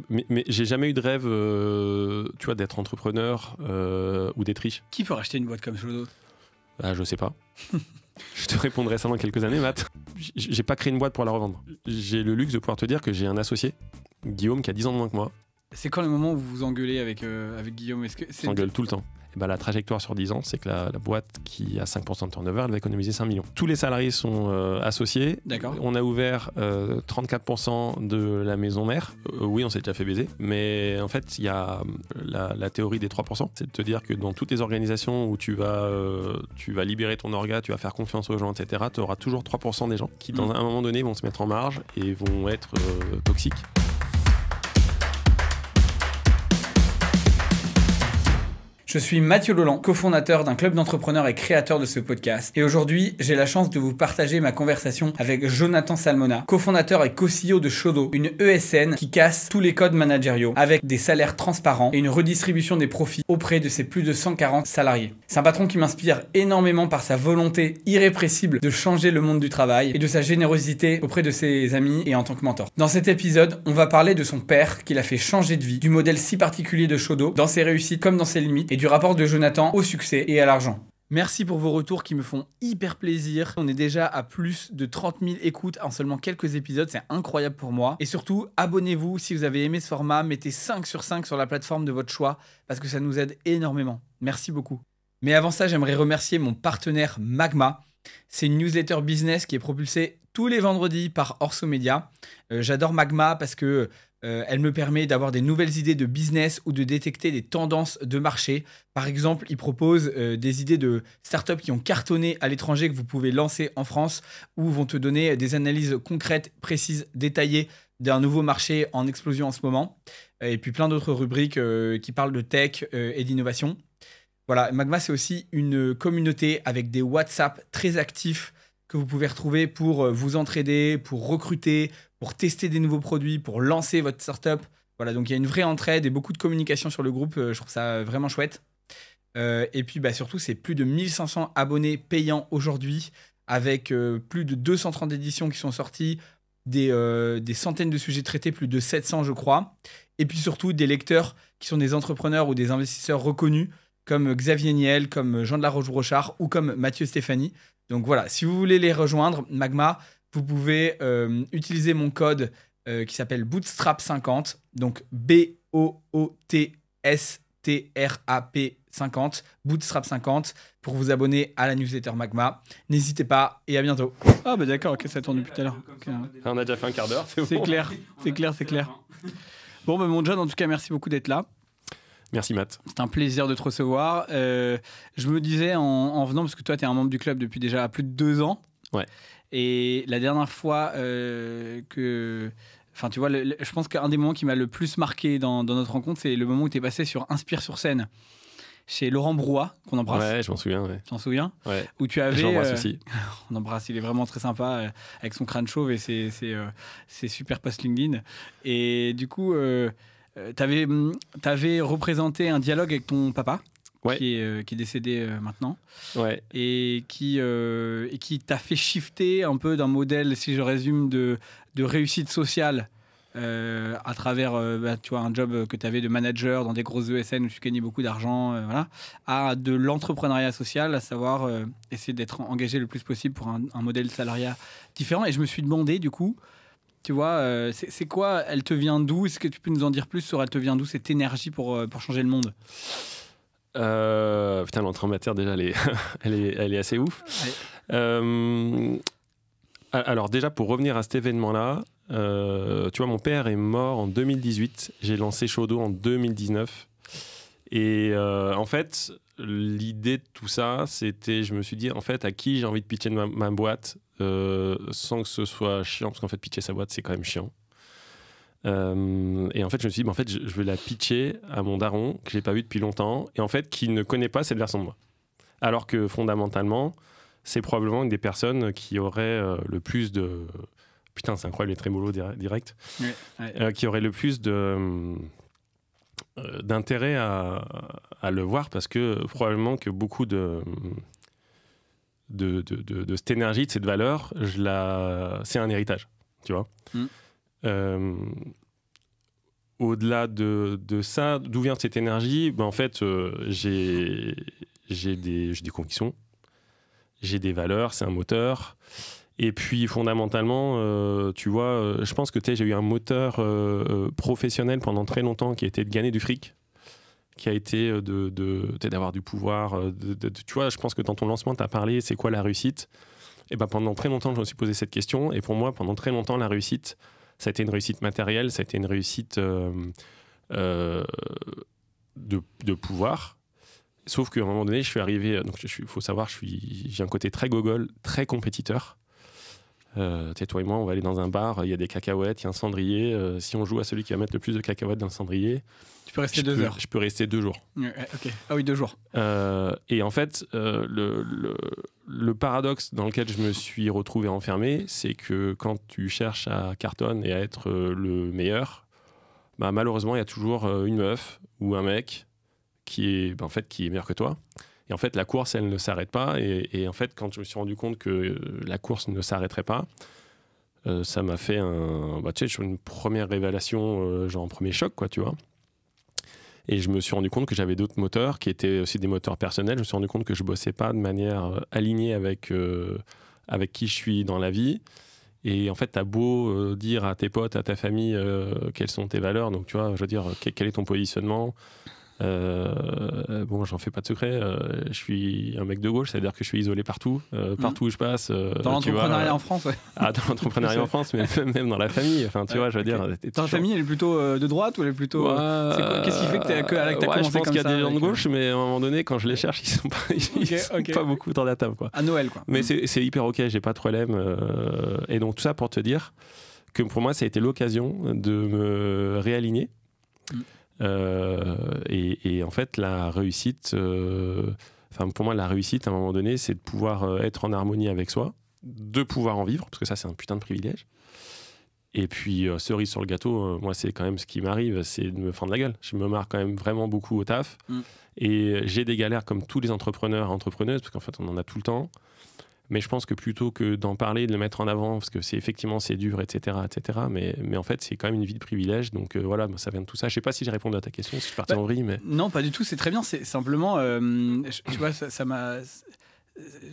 Mais j'ai jamais eu de rêve, tu vois, d'être entrepreneur ou d'être riche. Qui peut racheter une boîte comme Shodo? Ah, je sais pas. Je te répondrai ça dans quelques années, Matt. J'ai pas créé une boîte pour la revendre. J'ai le luxe de pouvoir te dire que j'ai un associé, Guillaume, qui a 10 ans de moins que moi. C'est quand le moment où vous vous engueulez avec Guillaume? Est-ce que On s'engueule tout le temps. Et ben, la trajectoire sur 10 ans, c'est que la boîte qui a 5% de turnover, elle va économiser 5 millions. Tous les salariés sont associés. D'accord. On a ouvert 34% de la maison mère. Oui, on s'est déjà fait baiser. Mais en fait, il y a la théorie des 3%. C'est de te dire que dans toutes les organisations où tu vas libérer ton orga, tu vas faire confiance aux gens, etc., tu auras toujours 3% des gens qui, dans un moment donné, vont se mettre en marge et vont être toxiques. Je suis Mathieu Lolland, cofondateur d'un club d'entrepreneurs et créateur de ce podcast. Et aujourd'hui, j'ai la chance de vous partager ma conversation avec Jonathan Salmona, cofondateur et co-CEO de Shodo, une ESN qui casse tous les codes managériaux avec des salaires transparents et une redistribution des profits auprès de ses plus de 140 salariés. C'est un patron qui m'inspire énormément par sa volonté irrépressible de changer le monde du travail et de sa générosité auprès de ses amis et en tant que mentor. Dans cet épisode, on va parler de son père qui l'a fait changer de vie, du modèle si particulier de Shodo, dans ses réussites comme dans ses limites, et du rapport de Jonathan au succès et à l'argent. Merci pour vos retours qui me font hyper plaisir. On est déjà à plus de 30 000 écoutes en seulement quelques épisodes. C'est incroyable pour moi. Et surtout, abonnez-vous si vous avez aimé ce format. Mettez 5 sur 5 sur la plateforme de votre choix parce que ça nous aide énormément. Merci beaucoup. Mais avant ça, j'aimerais remercier mon partenaire Magma. C'est une newsletter business qui est propulsée tous les vendredis par Orso Media. J'adore Magma parce que elle me permet d'avoir des nouvelles idées de business ou de détecter des tendances de marché. Par exemple, ils proposent des idées de startups qui ont cartonné à l'étranger que vous pouvez lancer en France ou vont te donner des analyses concrètes, précises, détaillées d'un nouveau marché en explosion en ce moment. Et puis plein d'autres rubriques qui parlent de tech et d'innovation. Voilà, Magma, c'est aussi une communauté avec des WhatsApp très actifs que vous pouvez retrouver pour vous entraider, pour recruter, pour tester des nouveaux produits, pour lancer votre startup. Voilà, donc il y a une vraie entraide et beaucoup de communication sur le groupe. Je trouve ça vraiment chouette. Et puis surtout, c'est plus de 1500 abonnés payants aujourd'hui, avec plus de 230 éditions qui sont sorties, des centaines de sujets traités, plus de 700 je crois. Et puis surtout, des lecteurs qui sont des entrepreneurs ou des investisseurs reconnus, comme Xavier Niel, comme Jean de la Roche-Brochard ou comme Mathieu Stéphanie. Donc voilà, si vous voulez les rejoindre, Magma, vous pouvez utiliser mon code qui s'appelle Bootstrap50, donc B-O-O-T-S-T-R-A-P 50, Bootstrap50, pour vous abonner à la newsletter Magma. N'hésitez pas et à bientôt. Ah bah d'accord, ok, ça tourne depuis tout à l'heure. Okay. On a déjà fait un quart d'heure, c'est bon. Clair, c'est clair. Bon, bah mon John, en tout cas, merci beaucoup d'être là. Merci Matt. C'est un plaisir de te recevoir. Je me disais en venant, parce que toi, tu es un membre du club depuis déjà plus de 2 ans. Ouais. Et la dernière fois que... Enfin, tu vois, je pense qu'un des moments qui m'a le plus marqué dans notre rencontre, c'est le moment où tu es passé sur Inspire sur scène, chez Laurent Brouat, qu'on embrasse. Ouais, je m'en souviens. Ouais. Tu t'en souviens? Ouais. Où tu avais... J'embrasse aussi. On embrasse, il est vraiment très sympa, avec son crâne chauve et ses super posts LinkedIn. Et du coup... t'avais représenté un dialogue avec ton papa, ouais. qui est décédé maintenant, ouais. et qui t'a fait shifter un peu d'un modèle, si je résume, de réussite sociale à travers tu vois, un job que tu avais de manager dans des grosses ESN où tu gagnais beaucoup d'argent, voilà, à de l'entrepreneuriat social, à savoir essayer d'être engagé le plus possible pour un modèle de salariat différent. Et je me suis demandé, du coup, tu vois, c'est quoi? Elle te vient d'où? Est-ce que tu peux nous en dire plus sur elle te vient d'où, cette énergie pour changer le monde? Putain, l'entrée en matière, déjà, elle est assez ouf. Ouais. Alors déjà, pour revenir à cet événement-là, tu vois, mon père est mort en 2018. J'ai lancé Shodo en 2019. Et en fait, l'idée de tout ça, c'était, je me suis dit, en fait, à qui j'ai envie de pitcher ma boîte sans que ce soit chiant, parce qu'en fait, pitcher sa boîte, c'est quand même chiant. Et en fait, je me suis dit, en fait, je vais la pitcher à mon daron, que j'ai pas vu depuis longtemps, et en fait, qui ne connaît pas cette version de moi. Alors que fondamentalement, c'est probablement une des personnes qui aurait le plus de... Putain, c'est incroyable, les trémolos direct. Ouais. Qui aurait le plus d'intérêt à le voir, parce que probablement que beaucoup de cette énergie, de cette valeur, c'est un héritage, tu vois. au-delà de ça, d'où vient cette énergie? En fait, j'ai des convictions, j'ai des valeurs, c'est un moteur. Et puis fondamentalement, tu vois, je pense que j'ai eu un moteur professionnel pendant très longtemps qui a été de gagner du fric, qui a été d'avoir du pouvoir. Tu vois, je pense que dans ton lancement, tu as parlé, c'est quoi la réussite? Et ben, pendant très longtemps, je me suis posé cette question. Et pour moi, pendant très longtemps, la réussite, ça a été une réussite matérielle, ça a été une réussite de pouvoir. Sauf qu'à un moment donné, je suis arrivé. Donc, il faut savoir, j'ai un côté très gogol, très compétiteur. Toi et moi, on va aller dans un bar, il y a des cacahuètes, il y a un cendrier. Si on joue à celui qui va mettre le plus de cacahuètes dans le cendrier, tu peux rester 2 heures. Je peux rester 2 jours. Ok. Ah oui, 2 jours. Et en fait, le paradoxe dans lequel je me suis retrouvé enfermé, c'est que quand tu cherches à cartonner et à être le meilleur, bah, malheureusement, il y a toujours une meuf ou un mec qui est meilleur que toi. Et en fait, la course, elle ne s'arrête pas. Et en fait, quand je me suis rendu compte que la course ne s'arrêterait pas, ça m'a fait une première révélation, genre un premier choc, quoi, tu vois. Et je me suis rendu compte que j'avais d'autres moteurs qui étaient aussi des moteurs personnels. Je me suis rendu compte que je bossais pas de manière alignée avec qui je suis dans la vie. Et en fait, t'as beau dire à tes potes, à ta famille, quelles sont tes valeurs. Donc, tu vois, je veux dire, quel est ton positionnement? J'en fais pas de secret. Je suis un mec de gauche, c'est-à-dire que je suis isolé partout, partout où je passe. Dans l'entrepreneuriat en France, ouais. Ah, dans l'entrepreneuriat en France, mais même dans la famille. Enfin, tu vois, je veux dire. Dans la famille, elle est plutôt de droite ou elle est plutôt. Qu'est-ce qui fait que t'as commencé comme ça? Je pense qu'il y a des gens de gauche, mais à un moment donné, quand je les cherche, ils sont pas beaucoup dans la table, quoi. À Noël, quoi. Mais c'est hyper ok, j'ai pas de problème. Et donc tout ça pour te dire que pour moi, ça a été l'occasion de me réaligner. Et en fait, la réussite, pour moi, la réussite, à un moment donné, c'est de pouvoir être en harmonie avec soi, de pouvoir en vivre, parce que ça, c'est un putain de privilège. Et puis, cerise sur le gâteau, moi, c'est quand même ce qui m'arrive, c'est de me fendre la gueule. Je me marre quand même vraiment beaucoup au taf. Et j'ai des galères comme tous les entrepreneurs et entrepreneuses, parce qu'en fait, on en a tout le temps. Mais je pense que plutôt que d'en parler, de le mettre en avant, parce que c'est dur, etc., mais en fait, c'est quand même une vie de privilège. Donc voilà, ça vient de tout ça. Je ne sais pas si j'ai répondu à ta question, si je suis parti en vrille. Mais... Non, pas du tout, c'est très bien. C'est simplement, tu vois, ça m'a...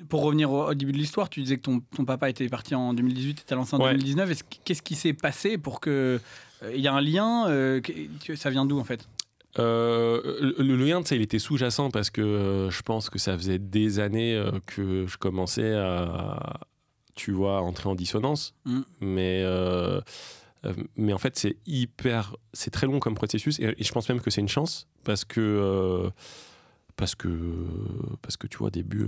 Pour revenir au début de l'histoire, tu disais que ton papa était parti en 2018 et tu as lancé en 2019. Qu'est-ce qui s'est passé pour que... Il y a un lien, ça vient d'où en fait? Le lien, il était sous-jacent parce que je pense que ça faisait des années que je commençais à, tu vois, entrer en dissonance. Mais en fait, c'est très long comme processus et je pense même que c'est une chance parce que tu vois, au début,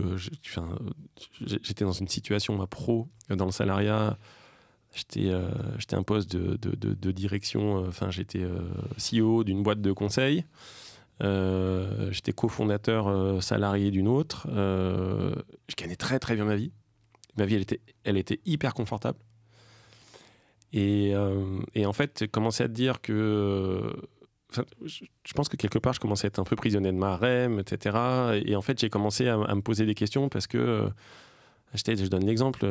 j'étais dans une situation pro dans le salariat. J'étais un poste de direction, j'étais CEO d'une boîte de conseil, j'étais cofondateur salarié d'une autre, je gagnais très très bien ma vie, elle était hyper confortable et en fait j'ai commencé à te dire que je pense que quelque part je commençais à être un peu prisonnier de ma REM, etc. Et en fait j'ai commencé à me poser des questions parce que je donne l'exemple,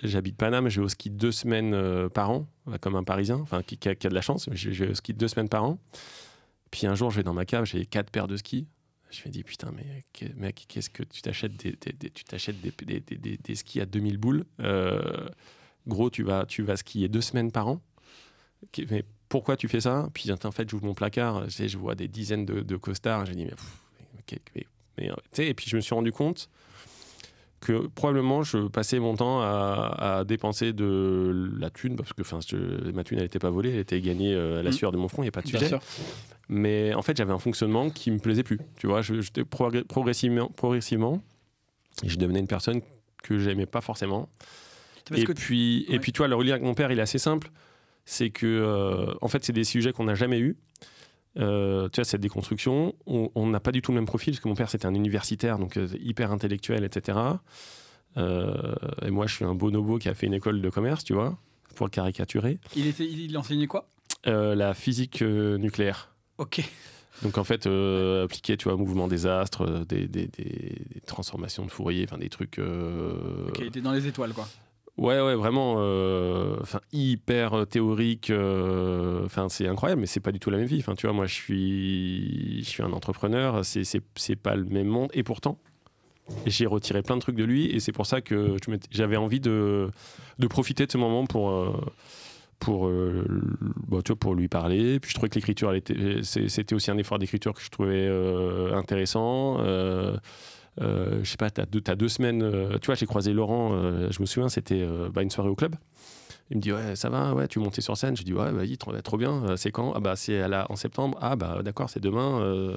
j'habite Paname, je vais au ski 2 semaines par an, comme un Parisien, qui a de la chance, je vais au ski 2 semaines par an. Puis un jour, je vais dans ma cave, j'ai 4 paires de skis. Je me dis, putain, mais mec, qu'est-ce que tu t'achètes des skis à 2000 boules. Gros, tu vas skier 2 semaines par an. Mais pourquoi tu fais ça? Puis en fait, j'ouvre mon placard, je vois des dizaines de costards. Je me dis, mais et puis je me suis rendu compte que probablement je passais mon temps à dépenser de la thune, parce que ma thune elle n'était pas volée, elle était gagnée à la sueur de mon front, il n'y a pas de sujet. Mais en fait j'avais un fonctionnement qui me plaisait plus, tu vois, j'étais progressivement et je devenais une personne que j'aimais pas forcément. Et puis tu vois, le lien avec mon père il est assez simple, c'est que en fait c'est des sujets qu'on n'a jamais eu. Tu vois, cette déconstruction, on n'a pas du tout le même profil, parce que mon père c'était un universitaire, donc hyper intellectuel, etc. Et moi je suis un bonobo qui a fait une école de commerce, tu vois, pour le caricaturer. Il enseignait quoi? La physique nucléaire. Ok. Donc en fait, appliqué, tu vois, mouvement des astres, des transformations de Fourier, des trucs... Ok, il était dans les étoiles, quoi. Ouais, vraiment, hyper théorique. C'est incroyable, mais c'est pas du tout la même vie. Tu vois, moi, je suis un entrepreneur. C'est pas le même monde, et pourtant, j'ai retiré plein de trucs de lui, et c'est pour ça que j'avais envie de profiter de ce moment pour lui parler. Puis je trouvais que l'écriture, c'était aussi un effort d'écriture que je trouvais intéressant. Je sais pas, t'as 2 semaines, tu vois, j'ai croisé Laurent, je me souviens, c'était une soirée au club. Il me dit, ouais, ça va, ouais, tu montais sur scène. Je dis, ouais, vas-y, trop bien. C'est quand? Ah bah c'est en septembre. Ah bah d'accord, c'est demain.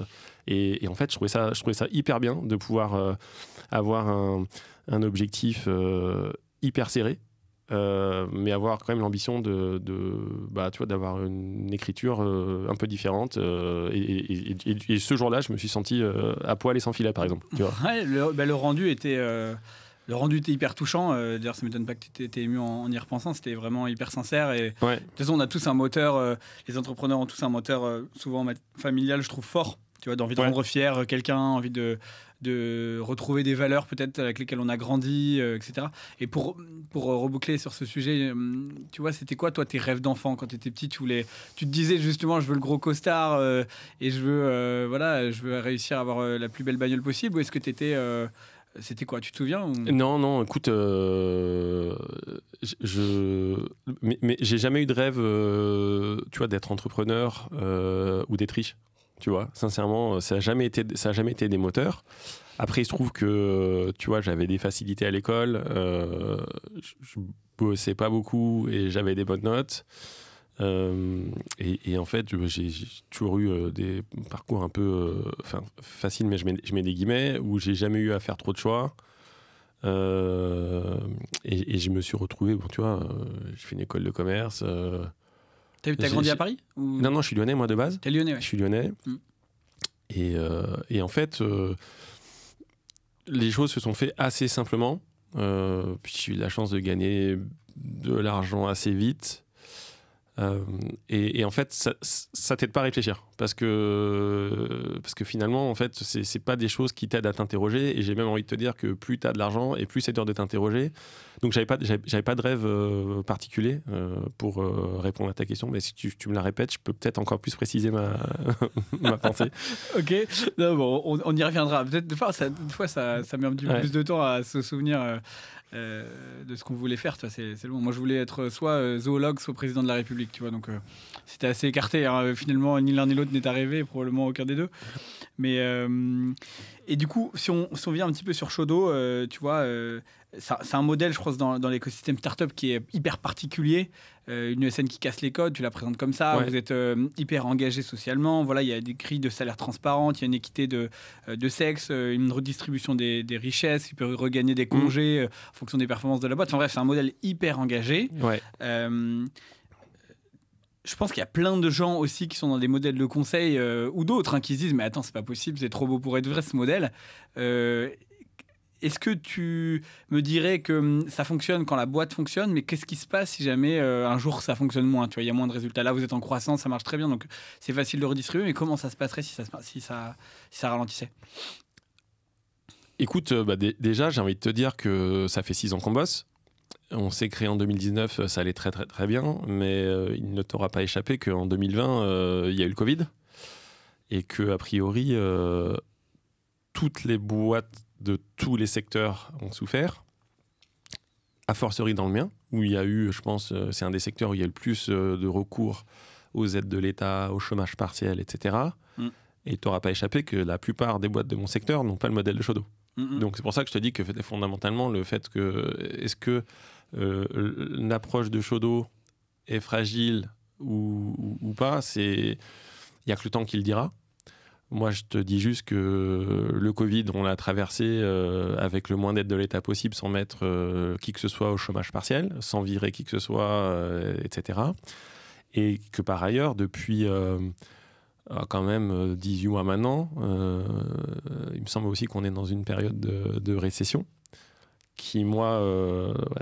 Et en fait, je trouvais ça hyper bien de pouvoir avoir un objectif hyper serré. Mais avoir quand même l'ambition tu vois, d'avoir une écriture un peu différente. Et ce jour-là, je me suis senti à poil et sans filet, par exemple. Tu vois. Ouais, le rendu était hyper touchant. D'ailleurs, ça ne m'étonne pas que tu étais ému en y repensant. C'était vraiment hyper sincère. Et ouais. De toute façon, on a tous un moteur. Les entrepreneurs ont tous un moteur souvent familial, je trouve, fort. Tu vois, d'envie de rendre fier quelqu'un, envie de retrouver des valeurs peut-être avec lesquelles on a grandi, etc. Et pour reboucler sur ce sujet, tu vois, c'était quoi toi tes rêves d'enfant quand tu étais petit? Tu te disais justement, je veux le gros costard et je veux réussir à avoir la plus belle bagnole possible, ou est-ce que c'était quoi, tu te souviens ou... Non, écoute, mais j'ai jamais eu de rêve, tu vois, d'être entrepreneur ou d'être riche. Tu vois, sincèrement, ça n'a jamais été des moteurs. Après, il se trouve que, tu vois, j'avais des facilités à l'école, je bossais pas beaucoup et j'avais des bonnes notes. Et en fait, j'ai toujours eu des parcours un peu faciles, mais je mets des guillemets, où j'ai jamais eu à faire trop de choix. Et je me suis retrouvé, bon, tu vois, j'ai fait une école de commerce. T'as grandi à Paris ou... Non, je suis lyonnais, moi, de base. T'es lyonnais, ouais. Je suis lyonnais. Et en fait, les choses se sont faites assez simplement. Puis j'ai eu la chance de gagner de l'argent assez vite. Et en fait, ça t'aide pas à réfléchir. Parce que finalement, en fait, c'est pas des choses qui t'aident à t'interroger. Et j'ai même envie de te dire que plus t'as de l'argent et plus c'est dur de t'interroger. Donc j'avais pas de rêve particulier pour répondre à ta question. Mais si tu me la répètes, je peux peut-être encore plus préciser ma pensée. Ok, non, bon, on y reviendra. Peut-être des fois, ça met un petit peu plus de temps à se souvenir de ce qu'on voulait faire. Tu vois, c'est long. Moi, je voulais être soit zoologue, soit président de la République. Tu vois, donc c'était assez écarté. Hein. Finalement, ni l'un ni l'autre n'est arrivé, probablement aucun des deux. Mais et du coup, si on vient un petit peu sur Shodo, tu vois, c'est un modèle, je crois, dans l'écosystème startup qui est hyper particulier. Une ESN qui casse les codes, tu la présentes comme ça. Ouais. Vous êtes hyper engagé socialement. Voilà, il y a des grilles de salaire transparentes, il y a une équité de sexe, une redistribution des richesses. Il peut regagner des congés en fonction des performances de la boîte. Enfin bref, c'est un modèle hyper engagé. Ouais. Je pense qu'il y a plein de gens aussi qui sont dans des modèles de conseil ou d'autres qui se disent mais attends, c'est pas possible, c'est trop beau pour être vrai ce modèle. Est-ce que tu me dirais que ça fonctionne quand la boîte fonctionne, mais qu'est-ce qui se passe si jamais un jour ça fonctionne moins? Tu vois, il y a moins de résultats. Là, vous êtes en croissance, ça marche très bien, donc c'est facile de redistribuer. Mais comment ça se passerait si ça ralentissait? Écoute, déjà, j'ai envie de te dire que ça fait 6 ans qu'on bosse. On s'est créé en 2019, ça allait très très très bien, mais il ne t'aura pas échappé qu'en 2020, il y a eu le Covid et que a priori, toutes les boîtes de tous les secteurs ont souffert, a fortiori dans le mien, où il y a eu, je pense, c'est un des secteurs où il y a eu le plus de recours aux aides de l'État, au chômage partiel, etc. Et il ne t'aura pas échappé que la plupart des boîtes de mon secteur n'ont pas le modèle de Shodo. Donc c'est pour ça que je te dis que fondamentalement, le fait que est-ce que l'approche de Shodo est fragile ou pas, il n'y a que le temps qui le dira. Moi, je te dis juste que le Covid, on l'a traversé avec le moins d'aide de l'État possible, sans mettre qui que ce soit au chômage partiel, sans virer qui que ce soit, etc. Et que par ailleurs, depuis quand même 18 mois maintenant, il me semble aussi qu'on est dans une période de récession qui, moi,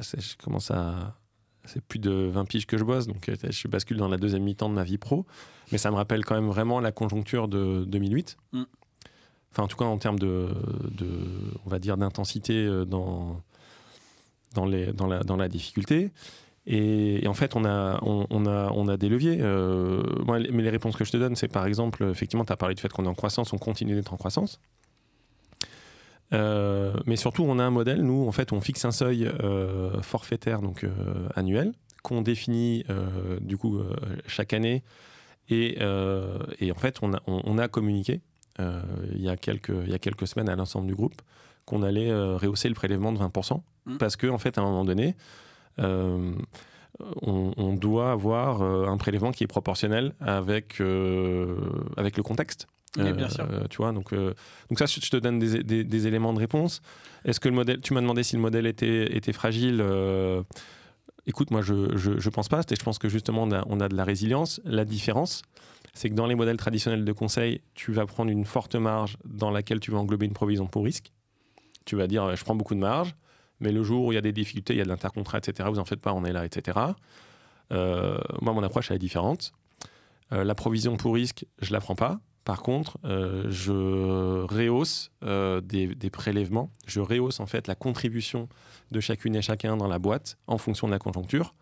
je commence à... C'est plus de 20 piges que je bosse, donc je bascule dans la deuxième mi-temps de ma vie pro. Mais ça me rappelle quand même vraiment la conjoncture de 2008. Enfin, en tout cas, en termes on va dire, d'intensité dans dans la difficulté. Et en fait, on a des leviers. Moi, mais les réponses que je te donne, c'est par exemple, effectivement, tu as parlé du fait qu'on est en croissance, on continue d'être en croissance. Mais surtout, on a un modèle. Nous, en fait, on fixe un seuil forfaitaire, donc annuel, qu'on définit du coup chaque année. Et en fait, on a communiqué il y a quelques semaines à l'ensemble du groupe qu'on allait rehausser le prélèvement de 20%. Parce qu'en fait, à un moment donné, on doit avoir un prélèvement qui est proportionnel avec le contexte. Oui, bien sûr. Tu vois, donc ça, je te donne des éléments de réponse. Est-ce que le modèle, tu m'as demandé si le modèle était fragile. Écoute, moi, je pense pas. Je pense que justement, on a de la résilience. La différence, c'est que dans les modèles traditionnels de conseil, tu vas prendre une forte marge dans laquelle tu vas englober une provision pour risque. Tu vas dire, je prends beaucoup de marge, mais le jour où il y a des difficultés, il y a de l'intercontrat, etc., vous en faites pas, on est là, etc. Moi, mon approche, elle est différente. La provision pour risque, je la prends pas. Par contre, je rehausse des prélèvements. Je rehausse en fait la contribution de chacune et chacun dans la boîte en fonction de la conjoncture.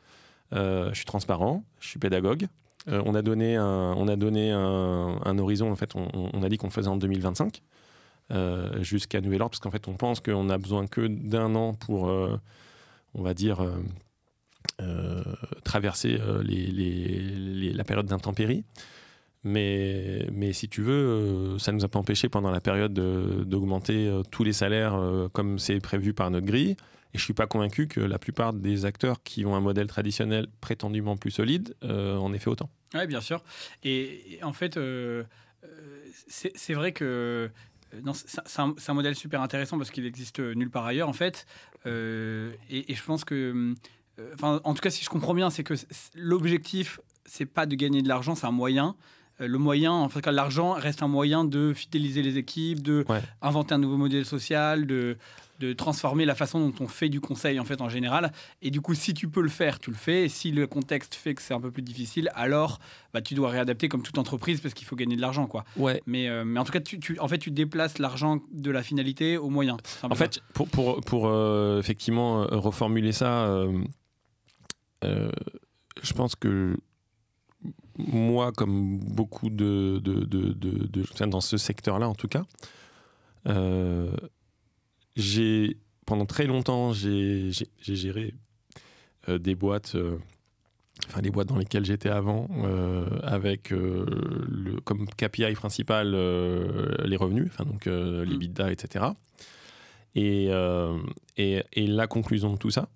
Je suis transparent, je suis pédagogue. On a donné un horizon. En fait, on a dit qu'on le faisait en 2025 jusqu'à nouvel ordre, parce qu'en fait, on pense qu'on n'a besoin que d'un an pour, on va dire, traverser la période d'intempéries. Mais si tu veux, ça ne nous a pas empêché pendant la période d'augmenter tous les salaires comme c'est prévu par notre grille. Et je ne suis pas convaincu que la plupart des acteurs qui ont un modèle traditionnel prétendument plus solide en aient fait autant. Oui, bien sûr. Et en fait, c'est vrai que c'est un modèle super intéressant parce qu'il existe nulle part ailleurs, en fait. Et je pense que... en tout cas, si je comprends bien, c'est que l'objectif, ce n'est pas de gagner de l'argent, c'est un moyen. Le moyen, en fait, l'argent reste un moyen de fidéliser les équipes, de inventer un nouveau modèle social, de transformer la façon dont on fait du conseil en fait en général. Et du coup, si tu peux le faire, tu le fais. Et si le contexte fait que c'est un peu plus difficile, alors tu dois réadapter comme toute entreprise parce qu'il faut gagner de l'argent, quoi. Ouais. Mais en tout cas, tu déplaces l'argent de la finalité au moyen. En fait, pour effectivement reformuler ça, je pense que moi, comme beaucoup de dans ce secteur-là en tout cas, pendant très longtemps, j'ai géré des boîtes, les boîtes dans lesquelles j'étais avant, avec comme KPI principal les revenus, donc l'EBITDA, etc. Et la conclusion de tout ça,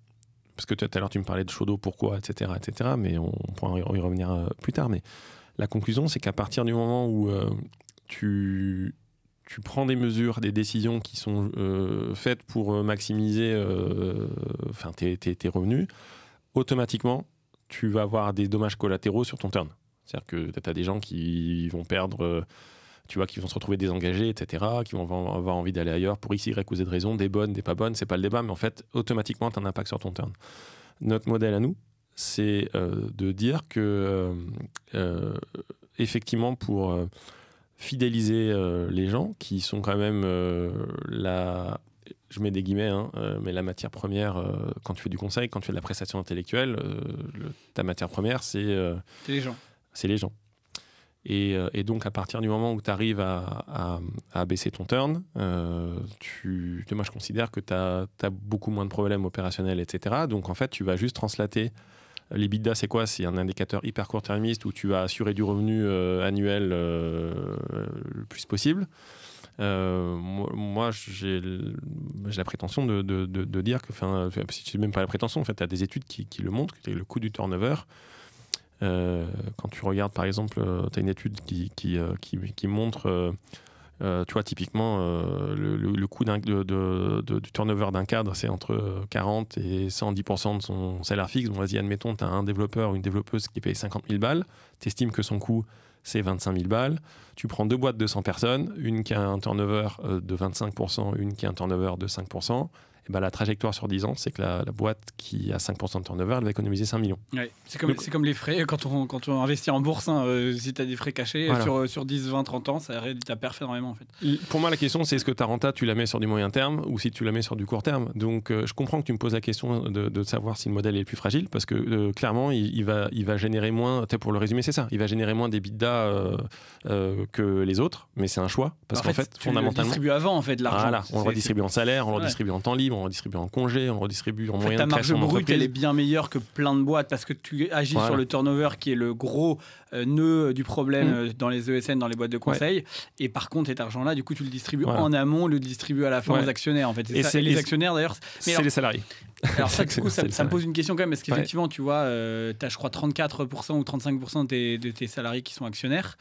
parce que tout à l'heure tu me parlais de Shodo, pourquoi, etc., mais on pourra y revenir plus tard. Mais la conclusion, c'est qu'à partir du moment où tu prends des mesures, des décisions qui sont faites pour maximiser tes revenus, automatiquement, tu vas avoir des dommages collatéraux sur ton turn. C'est-à-dire que tu as des gens qui vont perdre... qui vont se retrouver désengagés, etc., qui vont avoir envie d'aller ailleurs pour X, Y ou Z raisons, des bonnes, des pas bonnes, c'est pas le débat, mais en fait, automatiquement, tu as un impact sur ton turn. Notre modèle à nous, c'est de dire que, effectivement, pour fidéliser les gens, qui sont quand même je mets des guillemets, mais la matière première, quand tu fais du conseil, quand tu fais de la prestation intellectuelle, ta matière première, c'est les gens. C'est les gens. Et donc, à partir du moment où tu arrives à baisser ton turn, moi, je considère que tu as beaucoup moins de problèmes opérationnels, etc. Donc, en fait, tu vas juste translater. L'EBITDA, c'est quoi? C'est un indicateur hyper court-termiste où tu vas assurer du revenu annuel le plus possible. Moi, j'ai la prétention de dire que, si tu n'as même pas la prétention, en fait, tu as des études qui le montrent, que le coût du turnover. Quand tu regardes par exemple, tu as une étude qui montre, tu vois, typiquement le coût du turnover d'un cadre, c'est entre 40 et 110% de son salaire fixe. Bon, vas-y, admettons, tu as un développeur ou une développeuse qui paye 50 000 balles, tu estimes que son coût c'est 25 000 balles, tu prends deux boîtes de 100 personnes, une qui a un turnover de 25%, une qui a un turnover de 5%, Et la trajectoire sur 10 ans, c'est que la boîte qui a 5% de turnover, elle va économiser 5 millions. Ouais. C'est comme les frais quand on investit en bourse. Si tu as des frais cachés, sur 10, 20, 30 ans, ça réduit ta perf énormément. En fait. Pour moi, la question, c'est est-ce que ta renta, tu la mets sur du moyen terme ou si tu la mets sur du court terme. Donc, je comprends que tu me poses la question de savoir si le modèle est le plus fragile parce que clairement, il va générer moins, pour le résumer, c'est ça, il va générer moins d'EBITDA que les autres, mais c'est un choix parce qu'en fait, fondamentalement. On le distribue avant, en fait, l'argent. Voilà, on le redistribue en salaire, on le redistribue en temps libre, on le redistribue en congé, on le redistribue en moyen de création d'entreprise. Ta marge brute, elle est bien meilleure que plein de boîtes parce que tu agis sur le turnover qui est le gros nœud du problème dans les ESN, dans les boîtes de conseil. Et par contre, cet argent-là, du coup, tu le distribues en amont, le distribues à la fin aux actionnaires. En fait. Et les actionnaires, d'ailleurs. C'est les salariés. Alors, ça, du coup, ça me pose une question quand même parce qu'effectivement, tu vois, tu as, je crois, 34% ou 35% de tes salariés qui sont actionnaires.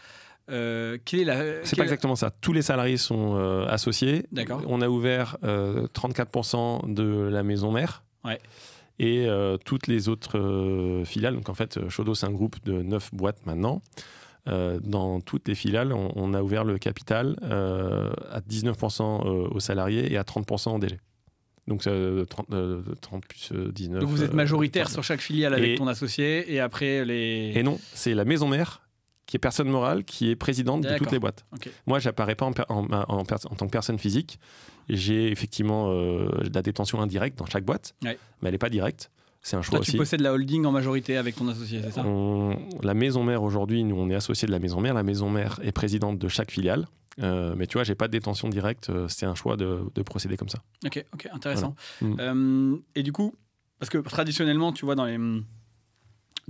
C'est pas exactement ça. Tous les salariés sont associés. D'accord. On a ouvert 34% de la maison mère. Ouais. Et toutes les autres filiales. Donc en fait, Shodo, c'est un groupe de 9 boîtes maintenant. Dans toutes les filiales, on a ouvert le capital à 19% aux salariés et à 30% aux DG. Donc 30 plus 19. Donc vous êtes majoritaire sur chaque filiale avec ton associé et après les... Et non, c'est la maison mère qui est personne morale, qui est présidente de toutes les boîtes. Okay. Moi, j'apparais pas en tant que personne physique. J'ai effectivement de la détention indirecte dans chaque boîte, mais elle n'est pas directe. C'est un choix aussi. Tu possèdes la holding en majorité avec ton associé, c'est ça ? La maison mère, aujourd'hui, nous, on est associé de la maison mère. La maison mère est présidente de chaque filiale. Mais tu vois, j'ai pas de détention directe. C'est un choix de procéder comme ça. Ok, intéressant. Voilà. Et du coup, parce que traditionnellement, tu vois, dans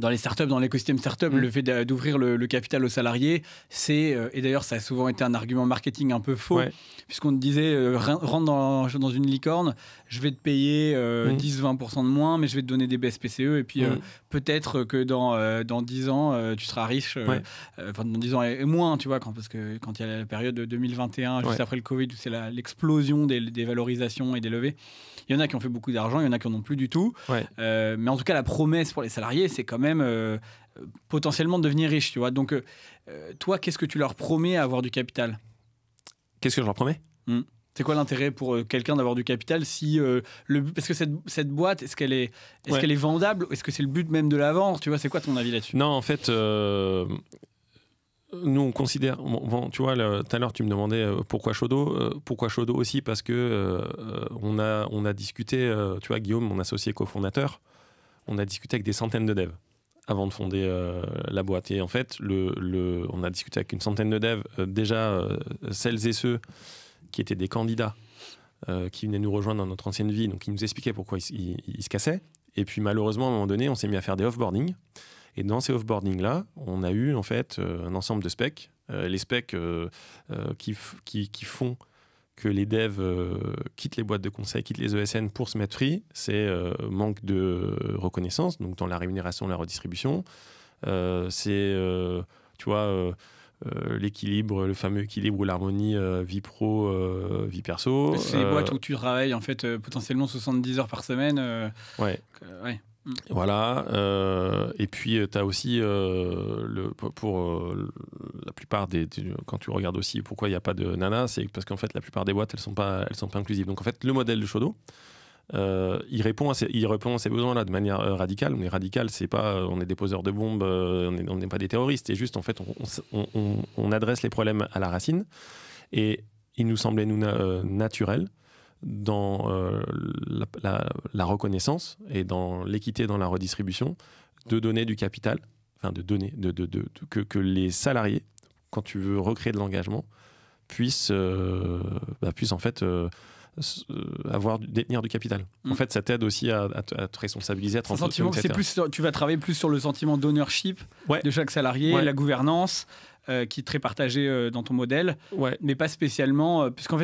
les startups, dans l'écosystème startup, le fait d'ouvrir le capital aux salariés, c'est, et d'ailleurs ça a souvent été un argument marketing un peu faux, puisqu'on te disait, rentre dans une licorne, je vais te payer 10-20% de moins, mais je vais te donner des BSPCE, et puis peut-être que dans 10 ans, tu seras riche, dans 10 ans et moins, tu vois, parce que quand il y a la période de 2021, juste après le Covid, où c'est l'explosion des valorisations et des levées, il y en a qui ont fait beaucoup d'argent, il y en a qui n'en ont plus du tout. Mais en tout cas, la promesse pour les salariés, c'est quand même potentiellement de devenir riche. Tu vois. Donc, toi, qu'est-ce que tu leur promets à avoir du capital ? Qu'est-ce que je leur promets ? C'est quoi l'intérêt pour quelqu'un d'avoir du capital si parce que cette boîte, est-ce qu'elle est vendable ? Est-ce que c'est le but même de la vente ? Tu vois, c'est quoi ton avis là-dessus ? Non, en fait... Nous, on considère... tu vois, tout à l'heure, tu me demandais pourquoi Shodo. Pourquoi Shodo aussi ? Parce que on a discuté... tu vois, Guillaume, mon associé cofondateur, on a discuté avec des centaines de devs avant de fonder la boîte. Et en fait, on a discuté avec une centaine de devs. Déjà, celles et ceux qui étaient des candidats qui venaient nous rejoindre dans notre ancienne vie, donc ils nous expliquaient pourquoi ils se cassaient. Et puis, malheureusement, à un moment donné, on s'est mis à faire des off-boarding. Et dans ces off-boarding-là, on a eu en fait un ensemble de specs. Les specs qui font que les devs quittent les boîtes de conseil, quittent les ESN pour se mettre free, c'est manque de reconnaissance, donc dans la rémunération, la redistribution. C'est, tu vois, l'équilibre, le fameux équilibre ou l'harmonie vie pro, vie perso. C'est les boîtes où tu travailles en fait potentiellement 70 heures par semaine. Voilà, et puis tu as aussi pour la plupart quand tu regardes aussi pourquoi il n'y a pas de nana, c'est parce qu'en fait la plupart des boîtes elles sont pas inclusives. Donc en fait le modèle de Shodo il répond à ces besoins-là de manière radicale. Mais radical, c'est pas on est des poseurs de bombes, on n'est pas des terroristes. C'est juste en fait on adresse les problèmes à la racine. Et il nous semblait naturel dans la reconnaissance et dans l'équité dans la redistribution, de donner du capital, enfin de donner, que les salariés, quand tu veux recréer de l'engagement, puissent en fait détenir du capital. En fait, ça t'aide aussi à te responsabiliser, à te sentiment, tu vas travailler plus sur le sentiment d'ownership de chaque salarié, la gouvernance, qui est très partagée dans ton modèle, mais pas spécialement, puisqu'en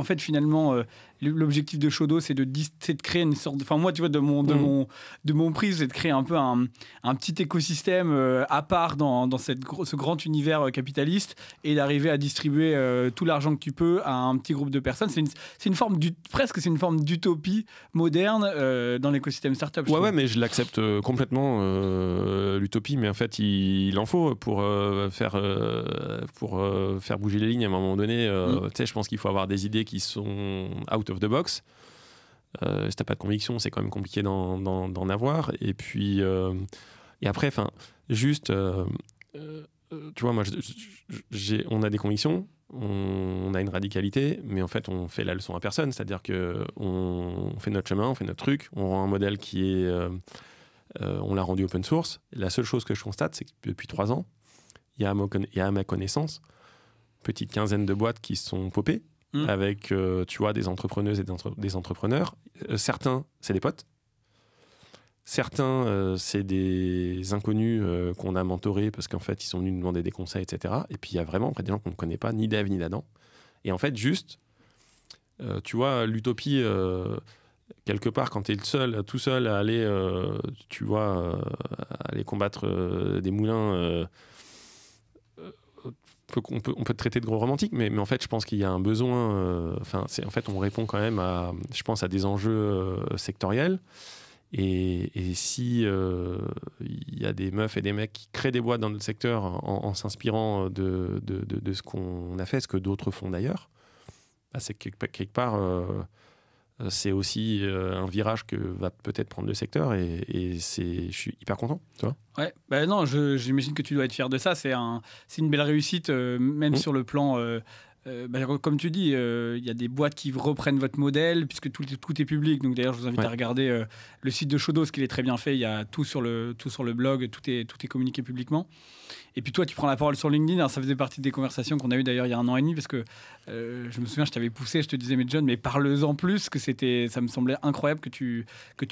fait, finalement, l'objectif de Shodo, c'est de créer une sorte enfin moi tu vois de mon prix, c'est de créer un peu un petit écosystème à part dans ce grand univers capitaliste, et d'arriver à distribuer tout l'argent que tu peux à un petit groupe de personnes. C'est une forme d'utopie moderne dans l'écosystème startup. Ouais, mais je l'accepte complètement, l'utopie, mais en fait il en faut pour faire bouger les lignes à un moment donné. Tu sais, je pense qu'il faut avoir des idées qui sont out of the box. Si t'as pas de conviction, c'est quand même compliqué d'en avoir. Et puis, et après, juste, tu vois, moi, on a des convictions, on a une radicalité, mais en fait, on fait la leçon à personne. C'est-à-dire qu'on fait notre chemin, on fait notre truc, on rend un modèle qui est... on l'a rendu open source. La seule chose que je constate, c'est que depuis 3 ans, il y a à ma connaissance, petite quinzaine de boîtes qui se sont popées, avec, tu vois, des entrepreneuses et des entrepreneurs. Certains, c'est des potes. Certains, c'est des inconnus qu'on a mentorés parce qu'en fait, ils sont venus nous demander des conseils, etc. Et puis, il y a vraiment après, des gens qu'on ne connaît pas, ni d'Ève, ni d'Adam. Et en fait, juste, tu vois, l'utopie, quelque part, quand tu es tout seul à aller, tu vois, aller combattre des moulins... on peut te traiter de gros romantique, mais en fait, je pense qu'il y a un besoin. En fait, on répond quand même à, je pense, à des enjeux sectoriels. Et si il y a des meufs et des mecs qui créent des boîtes dans notre secteur en s'inspirant de ce qu'on a fait, ce que d'autres font d'ailleurs, c'est que quelque part, c'est aussi un virage que va peut-être prendre le secteur et je suis hyper content, tu vois. Ouais, non, j'imagine que tu dois être fier de ça. C'est une belle réussite, même sur le plan. Comme tu dis, il y a des boîtes qui reprennent votre modèle puisque tout est public. Donc d'ailleurs, je vous invite à regarder le site de Shodo, ce qu'il est très bien fait. Il y a tout sur le blog, tout est communiqué publiquement. Et puis toi, tu prends la parole sur LinkedIn. Alors, ça faisait partie des conversations qu'on a eues d'ailleurs il y a 1 an et demi parce que je me souviens, je t'avais poussé, je te disais, mais John, mais parle-en plus, que ça me semblait incroyable que tu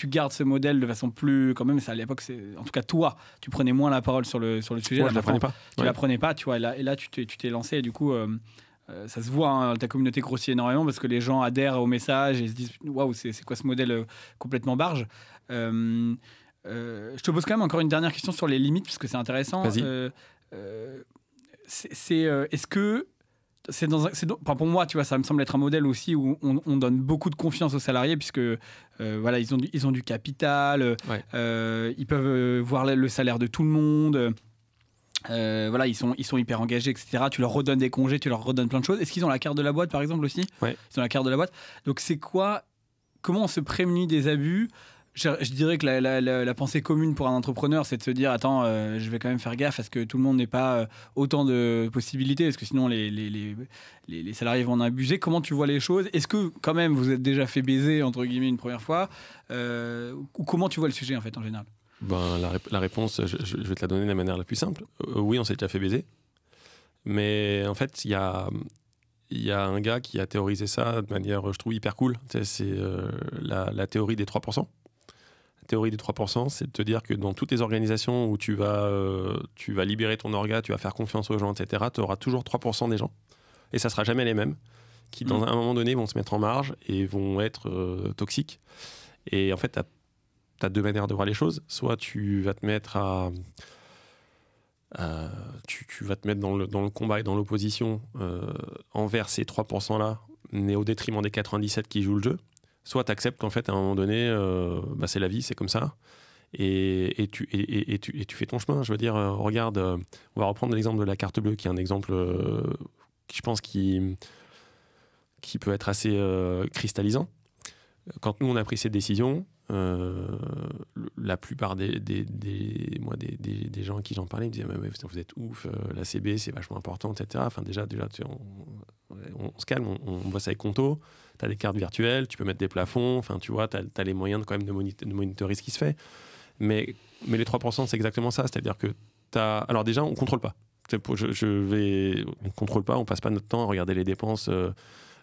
gardes ce modèle de façon plus, quand même, ça à l'époque, en tout cas toi, tu prenais moins la parole sur le sujet. Moi, je la prenais pas. Tu la prenais pas, tu vois. Et là, tu t'es lancé et du coup, ça se voit, hein, ta communauté grossit énormément parce que les gens adhèrent au message et se disent, waouh, c'est quoi ce modèle complètement barge. Je te pose quand même encore une dernière question sur les limites parce que c'est intéressant. Vas-y. Est-ce que pour moi, tu vois, ça me semble être un modèle aussi où on donne beaucoup de confiance aux salariés puisque voilà, ils ont du capital, ils peuvent voir le salaire de tout le monde. Voilà, ils sont hyper engagés, etc. Tu leur redonnes des congés, tu leur redonnes plein de choses. Est-ce qu'ils ont la carte de la boîte, par exemple, aussi ? Ouais. Ils ont la carte de la boîte. Donc, comment on se prémunit des abus ? Je dirais que la pensée commune pour un entrepreneur, c'est de se dire, attends, je vais quand même faire gaffe à ce que tout le monde n'ait pas autant de possibilités, parce que sinon les salariés vont en abuser. Comment tu vois les choses ? Est-ce que quand même vous êtes déjà fait baiser, entre guillemets, une première fois ? Ou comment tu vois le sujet, en fait, en général ? La réponse, je vais te la donner de la manière la plus simple. Oui, on s'est déjà fait baiser. Mais en fait, il y a un gars qui a théorisé ça de manière, je trouve, hyper cool. C'est la théorie des 3%. La théorie des 3%, c'est de te dire que dans toutes les organisations où tu vas libérer ton orga, tu vas faire confiance aux gens, etc., tu auras toujours 3% des gens. Et ça ne sera jamais les mêmes, qui, dans un moment donné, vont se mettre en marge et vont être toxiques. Et en fait, tu as 2 manières de voir les choses. Soit tu vas te mettre tu vas te mettre dans le combat et dans l'opposition envers ces 3%-là, mais au détriment des 97 qui jouent le jeu. Soit tu acceptes qu'en fait, à un moment donné, c'est la vie, c'est comme ça. Et tu fais ton chemin. Je veux dire, regarde, on va reprendre l'exemple de la carte bleue, qui est un exemple qui, je pense, qui peut être assez cristallisant. Quand nous, on a pris cette décision, la plupart des gens à qui j'en parlais me disaient mais vous êtes ouf, la CB c'est vachement important, etc. Enfin, déjà on se calme, on bosse avec Conto, tu as des cartes virtuelles, tu peux mettre des plafonds, enfin, tu vois, tu as les moyens quand même de monitorer ce qui se fait. Mais les 3%, c'est exactement ça. C'est-à-dire que alors déjà, on ne contrôle pas. On ne contrôle pas, on ne passe pas notre temps à regarder les dépenses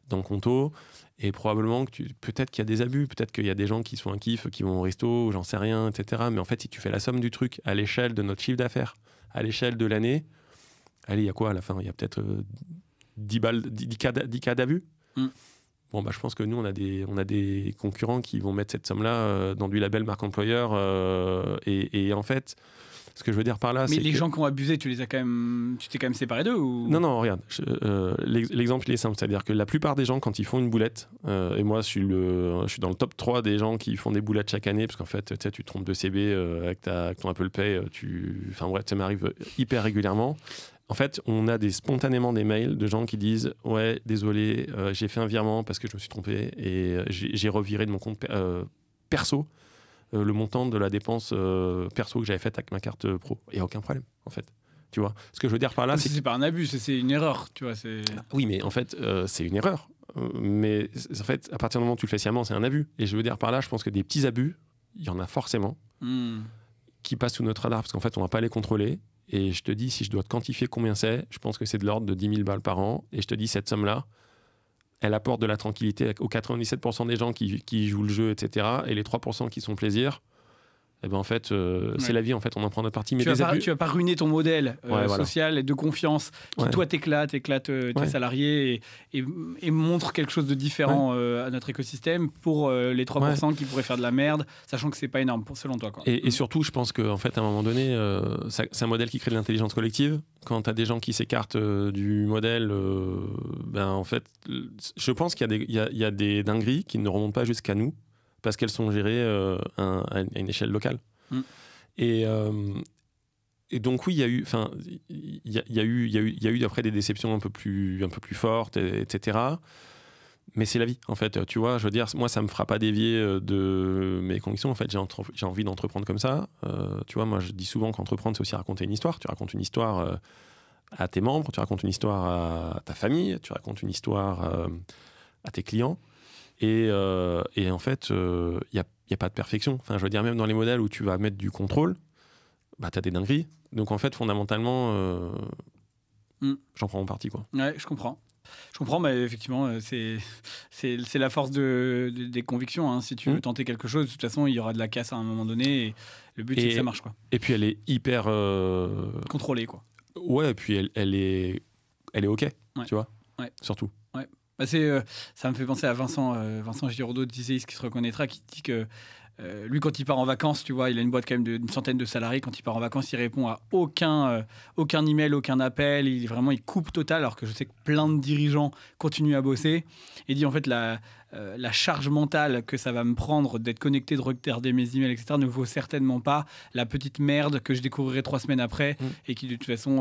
dans Conto. Et probablement que peut-être qu'il y a des abus, peut-être qu'il y a des gens qui sont un kiff, qui vont au resto, j'en sais rien, etc. Mais en fait, si tu fais la somme du truc à l'échelle de notre chiffre d'affaires, à l'échelle de l'année, allez, il y a quoi à la fin ? Il y a peut-être 10 cas d'abus. Bon, je pense que nous, on a des concurrents qui vont mettre cette somme-là dans du label marque employeur. Et en fait, ce que je veux dire par là, mais c'est les gens qui ont abusé, tu t'es quand même séparé d'eux ou... Non, regarde. L'exemple, il est simple. C'est-à-dire que la plupart des gens, quand ils font une boulette, et moi, je suis dans le top 3 des gens qui font des boulettes chaque année, parce qu'en fait, tu te trompes de CB avec ton Apple Pay. Enfin bref, ça m'arrive hyper régulièrement. En fait, on a spontanément des mails de gens qui disent « Ouais, désolé, j'ai fait un virement parce que je me suis trompé et j'ai reviré de mon compte perso le montant de la dépense perso que j'avais faite avec ma carte pro. » Il n'y a aucun problème, en fait. Tu vois, ce que je veux dire par là, c'est pas un abus, c'est une erreur, tu vois. Oui, mais en fait, c'est une erreur. Mais en fait, à partir du moment où tu le fais sciemment, c'est un abus. Et je veux dire par là, je pense que des petits abus, il y en a forcément qui passent sous notre radar parce qu'en fait, on ne va pas les contrôler. Et je te dis, si je dois te quantifier combien c'est, je pense que c'est de l'ordre de 10 000 balles par an. Et je te dis, cette somme-là, elle apporte de la tranquillité aux 97% des gens qui jouent le jeu, etc. Et les 3% qui sont plaisir, eh ben en fait, c'est la vie, en fait, on en prend notre partie. Mais tu vas pas ruiner ton modèle social et de confiance qui, toi, éclate tes salariés et montre quelque chose de différent à notre écosystème pour les 3% qui pourraient faire de la merde, sachant que c'est pas énorme, selon toi. Quoi. Et surtout, je pense qu'en fait, à un moment donné, c'est un modèle qui crée de l'intelligence collective. Quand tu as des gens qui s'écartent du modèle, en fait, je pense qu'il y a des dingueries qui ne remontent pas jusqu'à nous, parce qu'elles sont gérées à une échelle locale. Et donc oui, il y a eu après des déceptions un peu plus fortes, etc. Mais c'est la vie, en fait. Tu vois, je veux dire, moi, ça me fera pas dévier de mes convictions. En fait, j'ai envie d'entreprendre comme ça. Tu vois, moi, je dis souvent qu'entreprendre, c'est aussi raconter une histoire. Tu racontes une histoire à tes membres, tu racontes une histoire à ta famille, tu racontes une histoire à tes clients. Et en fait, il n'y a pas de perfection. Enfin, je veux dire, même dans les modèles où tu vas mettre du contrôle, tu as des dingueries. Donc, en fait, fondamentalement, j'en prends mon parti, quoi. Ouais, je comprends. Mais effectivement, c'est la force des convictions. Hein. Si tu veux tenter quelque chose, de toute façon, il y aura de la casse à un moment donné. Et le but, c'est que ça marche, quoi. Et puis, elle est hyper... contrôlée, quoi. Ouais, et puis, elle est OK, tu vois, surtout. Ouais. Ça me fait penser à Vincent Giraudot d'Iséis qui se reconnaîtra, qui dit que lui, quand il part en vacances, tu vois, il a une boîte quand même d'une centaine de salariés. Quand il part en vacances, il répond à aucun email, aucun appel. Il coupe total, alors que je sais que plein de dirigeants continuent à bosser. Il dit en fait la charge mentale que ça va me prendre d'être connecté, de regarder mes emails, etc. ne vaut certainement pas la petite merde que je découvrirai 3 semaines après et qui de toute façon,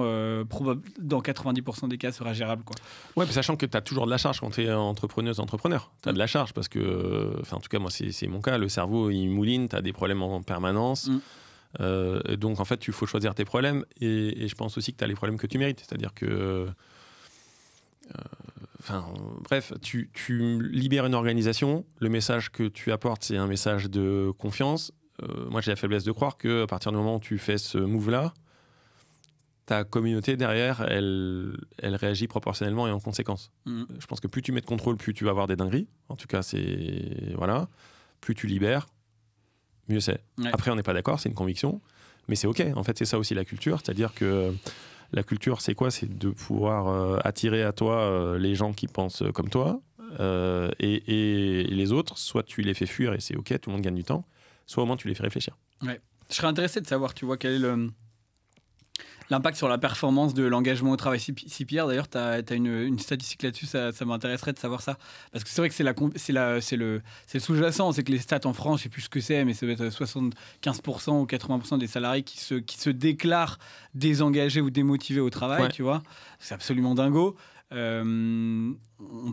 dans 90% des cas, sera gérable, quoi. Ouais, sachant que tu as toujours de la charge quand tu es entrepreneur. Tu as de la charge parce que, en tout cas, moi, c'est mon cas. Le cerveau, il mouline, tu as des problèmes en permanence. Donc, en fait, il faut choisir tes problèmes. Et je pense aussi que tu as les problèmes que tu mérites. C'est-à-dire que... bref, tu libères une organisation. Le message que tu apportes, c'est un message de confiance. Moi, j'ai la faiblesse de croire qu'à partir du moment où tu fais ce move-là, ta communauté derrière, elle réagit proportionnellement et en conséquence. Je pense que plus tu mets de contrôle, plus tu vas avoir des dingueries. En tout cas, voilà. Plus tu libères, mieux c'est. Ouais. Après, on n'est pas d'accord, c'est une conviction, mais c'est OK. En fait, c'est ça aussi la culture. C'est-à-dire que la culture, c'est quoi ? C'est de pouvoir attirer à toi les gens qui pensent comme toi et les autres, soit tu les fais fuir et c'est OK, tout le monde gagne du temps, soit au moins tu les fais réfléchir. Ouais. Je serais intéressé de savoir, tu vois, quel est l'impact sur la performance de l'engagement au travail. CPR, d'ailleurs, tu as une statistique là-dessus, ça m'intéresserait de savoir ça. Parce que c'est vrai que c'est le sous-jacent, c'est que les stats en France, je ne sais plus ce que c'est, mais ça doit être 75% ou 80% des salariés qui se déclarent désengagés ou démotivés au travail, tu vois. C'est absolument dingo. On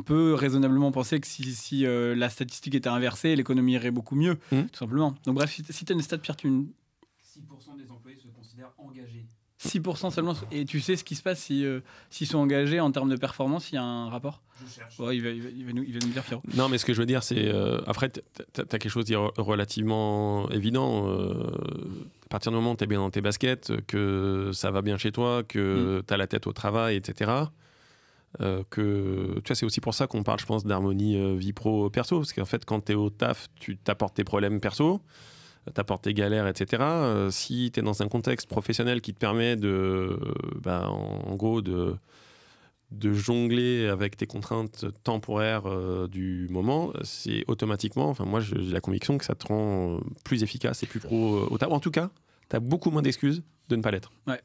peut raisonnablement penser que si la statistique était inversée, l'économie irait beaucoup mieux, tout simplement. Donc bref, si tu as une stat, Pierre, 6% des employés se considèrent engagés. 6% seulement. Et tu sais ce qui se passe s'ils sont engagés en termes de performance, il y a un rapport ? Je cherche. Ouais, il va nous dire, Pierrot. Non, mais ce que je veux dire, c'est... après, tu as quelque chose de relativement évident. À partir du moment où tu es bien dans tes baskets, que ça va bien chez toi, que tu as la tête au travail, etc., que tu vois, c'est aussi pour ça qu'on parle, je pense, d'harmonie vie pro-perso. Parce qu'en fait, quand tu es au taf, tu t'apportes tes problèmes perso, t'apportes tes galères, etc. Si tu es dans un contexte professionnel qui te permet en gros de jongler avec tes contraintes temporaires du moment, c'est automatiquement, moi j'ai la conviction que ça te rend plus efficace et plus pro au taf. En tout cas, tu as beaucoup moins d'excuses de ne pas l'être. Ouais.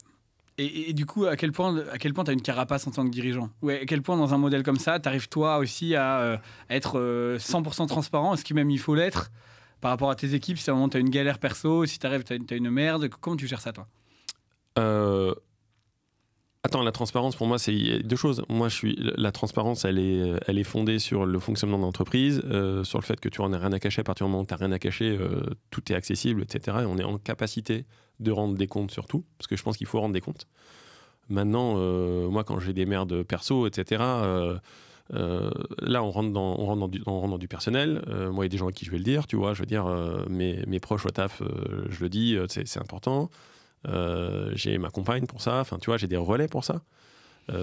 Et du coup, à quel point tu as une carapace en tant que dirigeant ? Ouais, à quel point dans un modèle comme ça, tu arrives toi aussi à être 100% transparent ? Est-ce que même il faut l'être ? Par rapport à tes équipes, si à un moment tu as une galère perso, si tu arrives, tu as une merde, comment tu gères ça, toi ? Attends, la transparence, pour moi, c'est il y a deux choses. Moi, la transparence, elle est fondée sur le fonctionnement de l'entreprise, sur le fait que tu n'en as rien à cacher. À partir du moment où tu n'as rien à cacher, tout est accessible, etc. Et on est en capacité de rendre des comptes sur tout, parce que je pense qu'il faut rendre des comptes. Maintenant, moi, quand j'ai des merdes perso, etc., là, on rentre dans du personnel. Moi, il y a des gens à qui je vais le dire, tu vois. Je veux dire, mes proches au taf, je le dis, c'est important. J'ai ma compagne pour ça, enfin tu vois, j'ai des relais pour ça,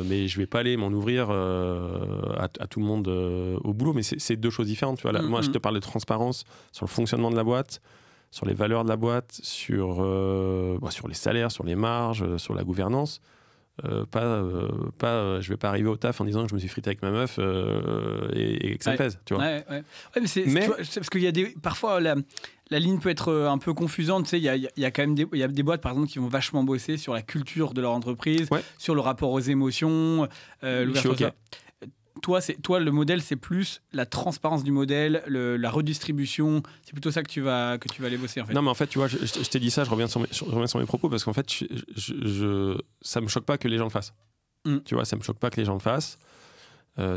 mais je vais pas aller m'en ouvrir à tout le monde au boulot, mais c'est deux choses différentes, tu vois. Là, moi je te parle de transparence sur le fonctionnement de la boîte, sur les valeurs de la boîte, sur les salaires, sur les marges, sur la gouvernance. Je vais pas arriver au taf en disant que je me suis frité avec ma meuf et que ça me pèse, tu vois. Ouais, mais tu vois, parce qu'il y a parfois la ligne peut être un peu confusante, tu sais, il y a quand même des boîtes par exemple qui vont vachement bosser sur la culture de leur entreprise, sur le rapport aux émotions, l'ouverture. Toi, le modèle, c'est plus la transparence du modèle, la redistribution. C'est plutôt ça que tu vas aller bosser, en fait. Non, mais en fait, tu vois, je t'ai dit ça, je reviens sur mes propos, parce qu'en fait, ça me choque pas que les gens le fassent. Tu vois, ça me choque pas que les gens le fassent.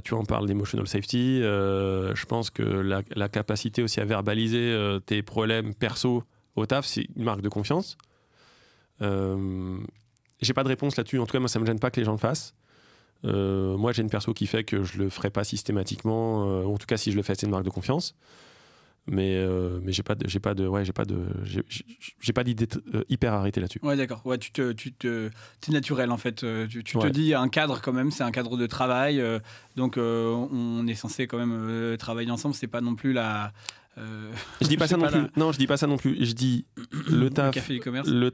Tu vois, on parle d'emotional safety. Je pense que la capacité aussi à verbaliser tes problèmes perso au taf, c'est une marque de confiance. J'ai pas de réponse là-dessus. En tout cas, moi, ça me gêne pas que les gens le fassent. Moi, j'ai une perso qui fait que je le ferai pas systématiquement. En tout cas, si je le fais, c'est une marque de confiance. Mais j'ai pas d'idée hyper arrêtée là-dessus. Ouais, d'accord. Ouais, c'est naturel en fait. Tu te dis un cadre quand même, c'est un cadre de travail. Donc on est censé quand même travailler ensemble. C'est pas non plus la. Je dis pas ça non plus. Non, je dis pas ça non plus. Je dis le taf, le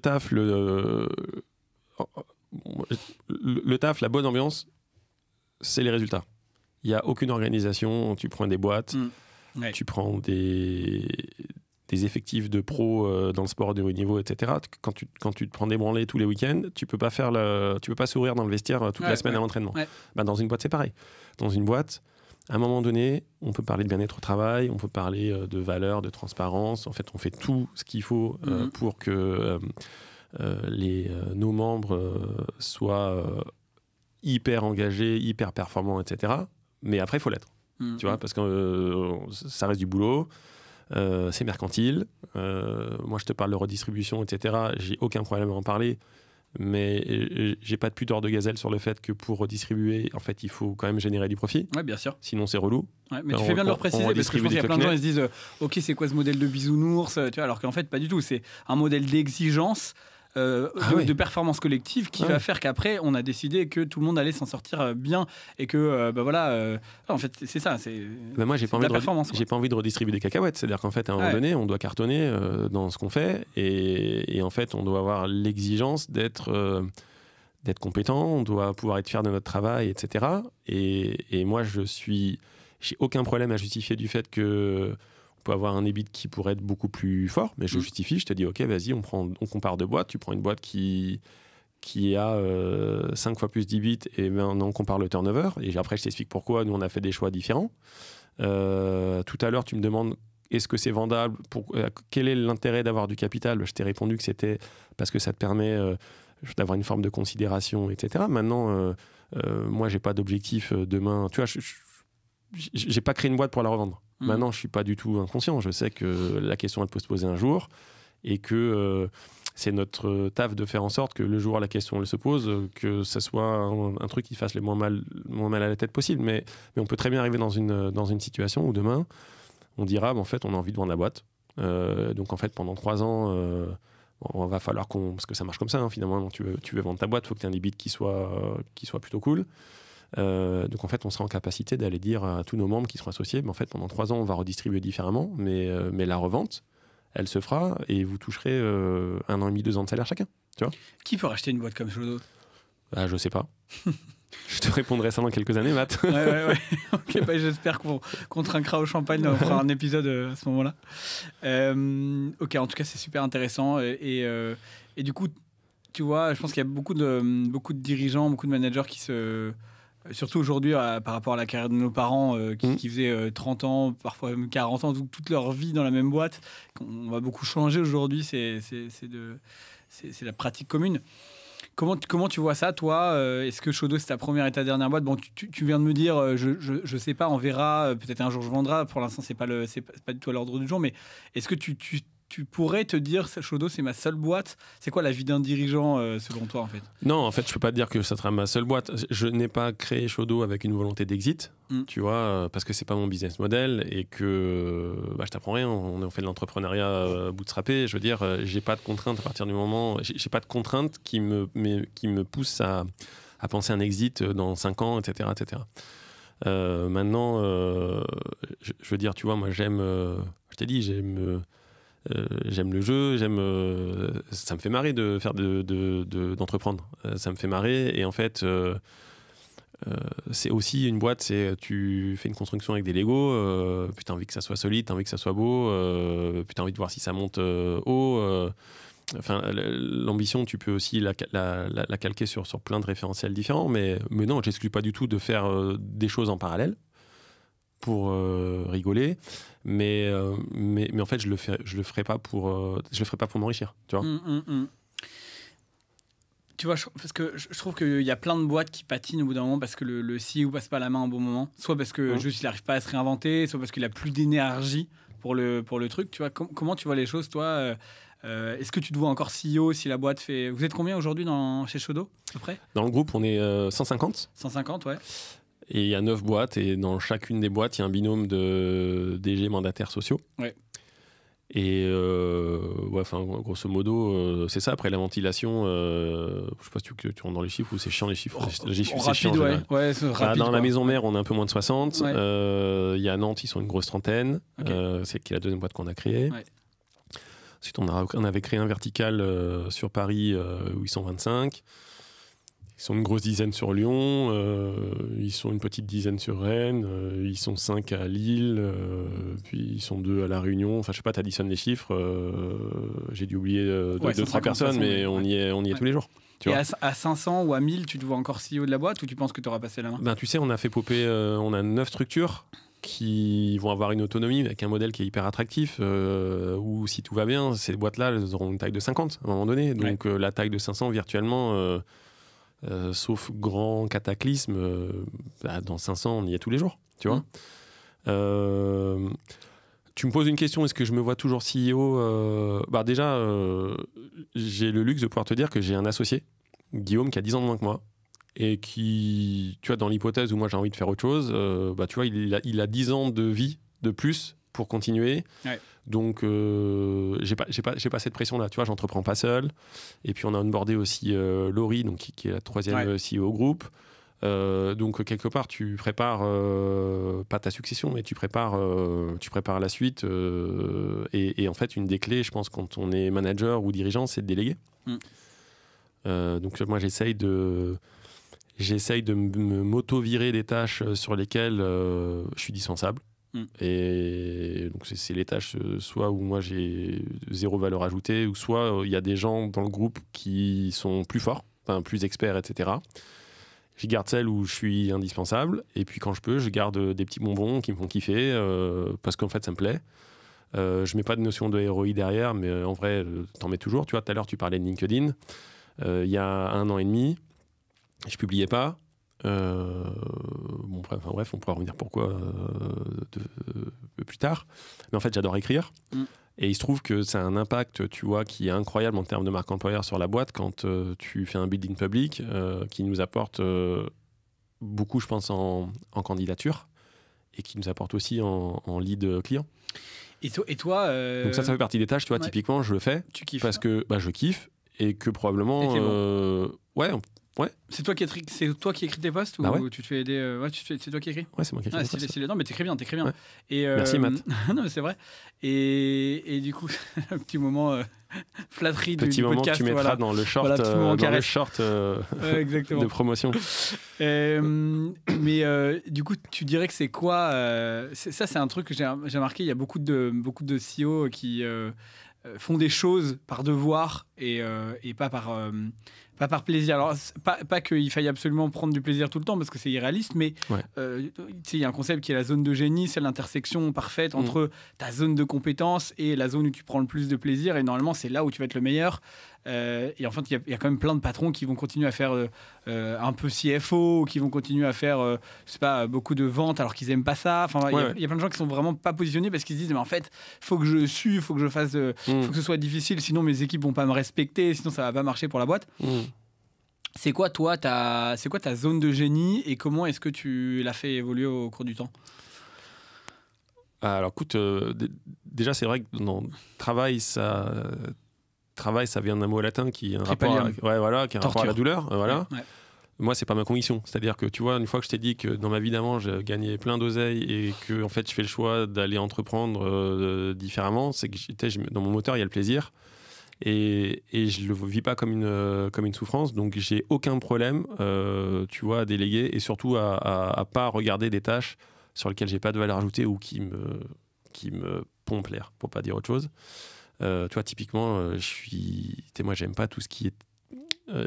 taf, la bonne ambiance, c'est les résultats. Il y a aucune organisation. Tu prends des boîtes. Tu prends des effectifs de pros dans le sport de haut niveau, etc. Quand tu te prends des branlées tous les week-ends, tu peux pas sourire dans le vestiaire toute la semaine à l'entraînement. Bah, dans une boîte, c'est pareil. Dans une boîte, à un moment donné, on peut parler de bien-être au travail, on peut parler de valeurs, de transparence. En fait, on fait tout ce qu'il faut pour que nos membres soient hyper engagés, hyper performants, etc. Mais après, il faut l'être. Tu vois, parce que ça reste du boulot, c'est mercantile. Moi, je te parle de redistribution, etc. J'ai aucun problème à en parler, mais j'ai pas de pudeur de gazelle sur le fait que pour redistribuer, en fait, il faut quand même générer du profit. Ouais, bien sûr. Sinon, c'est relou. Ouais, mais tu fais bien de leur préciser, parce que je pense qu'il y a plein de gens qui se disent ok, c'est quoi ce modèle de bisounours, tu vois, alors qu'en fait, pas du tout. C'est un modèle d'exigence. De performance collective qui va faire qu'après on a décidé que tout le monde allait s'en sortir bien et que en fait c'est ça, moi j'ai pas envie de redistribuer des cacahuètes, c'est à dire qu'en fait à un moment donné on doit cartonner dans ce qu'on fait et en fait on doit avoir l'exigence d'être compétent, on doit pouvoir être fier de notre travail, etc. Et moi j'ai aucun problème à justifier du fait que on peut avoir un EBIT qui pourrait être beaucoup plus fort, mais je justifie, je te dis ok, vas-y, on compare deux boîtes, tu prends une boîte qui a 5 fois plus d'EBIT et maintenant on compare le turnover, et après je t'explique pourquoi nous on a fait des choix différents. Tout à l'heure tu me demandes est-ce que c'est vendable, quel est l'intérêt d'avoir du capital, je t'ai répondu que c'était parce que ça te permet d'avoir une forme de considération, etc. Maintenant, moi j'ai pas d'objectif demain, tu vois, j'ai pas créé une boîte pour la revendre. Maintenant, je suis pas du tout inconscient. Je sais que la question, elle peut se poser un jour et que c'est notre taf de faire en sorte que le jour où la question elle se pose, que ça soit un truc qui fasse le moins mal à la tête possible. Mais on peut très bien arriver dans une situation où demain, on dira, en fait, on a envie de vendre la boîte. Donc, en fait, pendant 3 ans, on va falloir parce que ça marche comme ça, hein, finalement. Tu veux vendre ta boîte, il faut que tu aies un EBIT qui soit plutôt cool. Donc en fait on sera en capacité d'aller dire à tous nos membres qui seront associés en fait pendant 3 ans on va redistribuer différemment, mais la revente elle se fera et vous toucherez 1 an et demi, 2 ans de salaire chacun, tu vois. Qui peut racheter une boîte comme Chlodo? Je sais pas. Je te répondrai ça dans quelques années, Matt. Ouais. Ok, j'espère qu'on trinquera au champagne, on fera un épisode à ce moment-là. Ok, en tout cas c'est super intéressant et du coup tu vois, je pense qu'il y a beaucoup de dirigeants, beaucoup de managers qui surtout aujourd'hui, par rapport à la carrière de nos parents qui faisaient 30 ans, parfois même 40 ans, toute leur vie dans la même boîte. On va beaucoup changer aujourd'hui, c'est la pratique commune. Comment tu vois ça, toi? Est-ce que Shodo, c'est ta première et ta dernière boîte? Bon, tu viens de me dire, je sais pas, on verra, peut-être un jour je vendrai. Pour l'instant, c'est pas du tout à l'ordre du jour, mais est-ce que tu pourrais te dire, Shodo, c'est ma seule boîte? C'est quoi la vie d'un dirigeant, selon toi, en fait? Non, en fait, je peux pas te dire que ça sera ma seule boîte. Je n'ai pas créé Shodo avec une volonté d'exit, tu vois, parce que c'est pas mon business model et que je t'apprends rien. On fait de l'entrepreneuriat bootstrappé. Je veux dire, j'ai pas de contraintes à partir du moment. J'ai pas de contraintes qui me poussent à penser un exit dans 5 ans, etc., etc. Maintenant, je veux dire, tu vois, moi, je t'ai dit, j'aime le jeu, ça me fait marrer de faire d'entreprendre. Ça me fait marrer et en fait, c'est aussi une boîte, tu fais une construction avec des Lego, puis t'as envie que ça soit solide, t'as envie que ça soit beau, puis t'as envie de voir si ça monte haut. L'ambition, tu peux aussi la calquer sur plein de référentiels différents, mais non, j'exclus pas du tout de faire des choses en parallèle pour rigoler, mais en fait je le ferai pas pour m'enrichir, tu vois. Tu vois, parce que je trouve qu'il y a plein de boîtes qui patinent au bout d'un moment parce que le CEO passe pas la main au bon moment, soit parce que juste il n'arrive pas à se réinventer, soit parce qu'il a plus d'énergie pour le truc, tu vois. Comment tu vois les choses, toi? Est-ce que tu te vois encore CEO si la boîte fait... Vous êtes combien aujourd'hui chez Shodo, à peu près? Dans le groupe, on est 150. 150, ouais. Et il y a 9 boîtes, et dans chacune des boîtes, il y a un binôme de DG mandataires sociaux. Ouais. Et grosso modo, c'est ça. Après la ventilation, je sais pas si tu rentres dans les chiffres ou c'est chiant les chiffres. C'est chiant. Ouais, c'est rapide, dans la maison mère, on est un peu moins de 60. Ouais. Il y a Nantes, ils sont une grosse trentaine. Okay. C'est la deuxième boîte qu'on a créée. Ouais. Ensuite, on avait créé un vertical sur Paris où ils sont 25. Ils sont une grosse dizaine sur Lyon, ils sont une petite dizaine sur Rennes, ils sont 5 à Lille, puis ils sont 2 à La Réunion. Enfin, je sais pas, t'additionnes les chiffres. J'ai dû oublier 2-3 personnes, mais on y est tous les jours. Tu vois. À 500 ou à 1000, tu te vois encore CEO de la boîte ou tu penses que tu auras passé la main? Tu sais, on a fait popper, on a 9 structures qui vont avoir une autonomie avec un modèle qui est hyper attractif, où si tout va bien, ces boîtes-là, elles auront une taille de 50 à un moment donné. Donc la taille de 500 virtuellement... sauf grand cataclysme, dans 500, on y est tous les jours, tu vois. Tu me poses une question, est-ce que je me vois toujours CEO? Déjà, j'ai le luxe de pouvoir te dire que j'ai un associé, Guillaume, qui a 10 ans de moins que moi, et qui, tu vois, dans l'hypothèse où moi j'ai envie de faire autre chose, tu vois, il a 10 ans de vie de plus pour continuer. Ouais. Donc, j'ai pas cette pression-là. Tu vois, j'entreprends pas seul. Et puis, on a onboardé aussi Laurie, donc, qui est la 3e CEO au groupe. Donc, quelque part, tu prépares pas ta succession, mais tu prépares la suite. Et en fait, une des clés, je pense, quand on est manager ou dirigeant, c'est de déléguer. Donc, moi, j'essaye de m'auto-virer des tâches sur lesquelles je suis dispensable. Et donc c'est les tâches soit où moi j'ai zéro valeur ajoutée, ou soit il y a des gens dans le groupe qui sont plus forts, plus experts, etc. Je garde celles où je suis indispensable, et puis quand je peux, je garde des petits bonbons qui me font kiffer, parce qu'en fait ça me plaît. Je mets pas de notion de ROI derrière, mais en vrai t'en mets toujours. Tu vois, tout à l'heure tu parlais de LinkedIn. Il y a 1 an et demi, je publiais pas. Bref, on pourra revenir pourquoi plus tard. Mais en fait, j'adore écrire. Et il se trouve que c'est un impact, tu vois, qui est incroyable en termes de marque employeur sur la boîte quand tu fais un building public qui nous apporte beaucoup, je pense, en candidature, et qui nous apporte aussi en lead client. Et toi Donc ça fait partie des tâches, tu vois, typiquement, je le fais. Tu kiffes, parce que je kiffe, et que probablement... Ouais. C'est toi qui écris tes posts ou tu te fais aider? C'est toi qui écris? Ouais, c'est moi qui écris. Non, mais t'écris bien. Ouais. Et, merci Matt. Non, mais c'est vrai. Et du coup, un petit moment flatterie du podcast. Petit moment que tu mettras dans le short, de promotion. Mais du coup, tu dirais que c'est quoi ça, c'est un truc que j'ai remarqué. Il y a beaucoup de CEO qui font des choses par devoir et pas par plaisir. Alors, pas qu'il faille absolument prendre du plaisir tout le temps parce que c'est irréaliste, mais il y a un concept qui est la zone de génie, c'est l'intersection parfaite entre ta zone de compétence et la zone où tu prends le plus de plaisir, et normalement, c'est là où tu vas être le meilleur. Et en fait, il y a quand même plein de patrons qui vont continuer à faire un peu CFO, qui vont continuer à faire je sais pas, beaucoup de ventes alors qu'ils n'aiment pas ça. Enfin, il y a plein de gens qui sont vraiment pas positionnés parce qu'ils se disent mais en fait, faut que je sue, faut que je fasse, faut que ce soit difficile, sinon mes équipes vont pas me respecter, sinon ça va pas marcher pour la boîte. C'est quoi toi, ta zone de génie et comment est-ce que tu l'as fait évoluer au cours du temps? Alors écoute, déjà c'est vrai que dans travail, ça vient d'un mot latin qui a un rapport à la douleur. Voilà. Ouais. Moi, c'est pas ma conviction. C'est-à-dire que tu vois, une fois que je t'ai dit que dans ma vie d'avant, je gagnais plein d'oseille et que en fait, je fais le choix d'aller entreprendre différemment, c'est que dans mon moteur, il y a le plaisir. Et je le vis pas comme une souffrance, donc j'ai aucun problème, tu vois, à déléguer et surtout à pas regarder des tâches sur lesquelles j'ai pas de valeur ajoutée ou qui me pompent l'air, pour pas dire autre chose. Tu vois, typiquement, moi, j'aime pas tout ce qui est,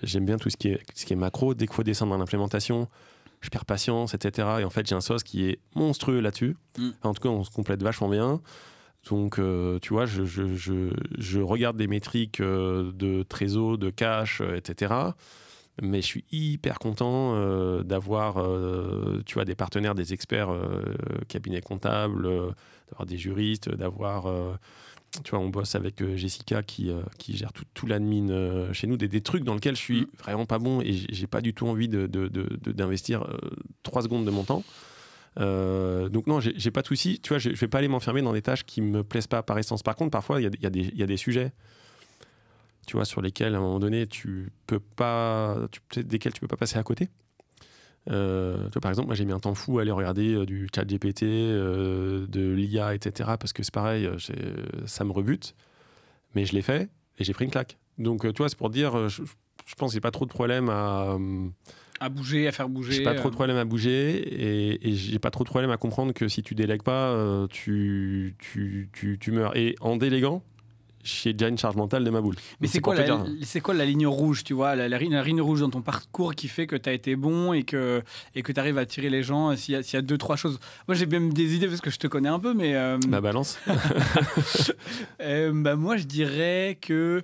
j'aime bien tout ce qui est macro. Dès qu'il faut descendre dans l'implémentation, je perds patience, etc. Et en fait, j'ai un sauce qui est monstrueux là-dessus. En tout cas, on se complète vachement bien. Donc, tu vois, je regarde des métriques de trésor, de cash, etc. Mais je suis hyper content d'avoir, tu vois, des partenaires, des experts, cabinets comptables, d'avoir des juristes, d'avoir, tu vois, on bosse avec Jessica qui gère tout l'admin chez nous, des trucs dans lesquels je suis vraiment pas bon et j'ai pas du tout envie d'investir 3 secondes de mon temps. Donc non, j'ai pas de souci. Tu vois, je vais pas aller m'enfermer dans des tâches qui me plaisent pas par essence. Par contre, parfois, il y a des sujets, tu vois, sur lesquels à un moment donné, desquels tu peux pas passer à côté. Tu vois, par exemple, moi j'ai mis un temps fou à aller regarder du chat GPT, de l'IA, etc. Parce que c'est pareil, ça me rebute. Mais je l'ai fait et j'ai pris une claque. Donc, tu vois, c'est pour dire, je pense que j'ai pas trop de problème à bouger, à faire bouger. J'ai pas trop de problème à bouger et j'ai pas trop de problème à comprendre que si tu délègues pas, tu meurs. Et en déléguant, j'ai déjà une charge mentale de ma boule. Mais c'est quoi la ligne rouge, tu vois, la ligne rouge dans ton parcours qui fait que tu as été bon et que tu arrives à tirer les gens s'il y a 2-3 choses. Moi, j'ai même des idées parce que je te connais un peu, mais... balance. Moi, je dirais que...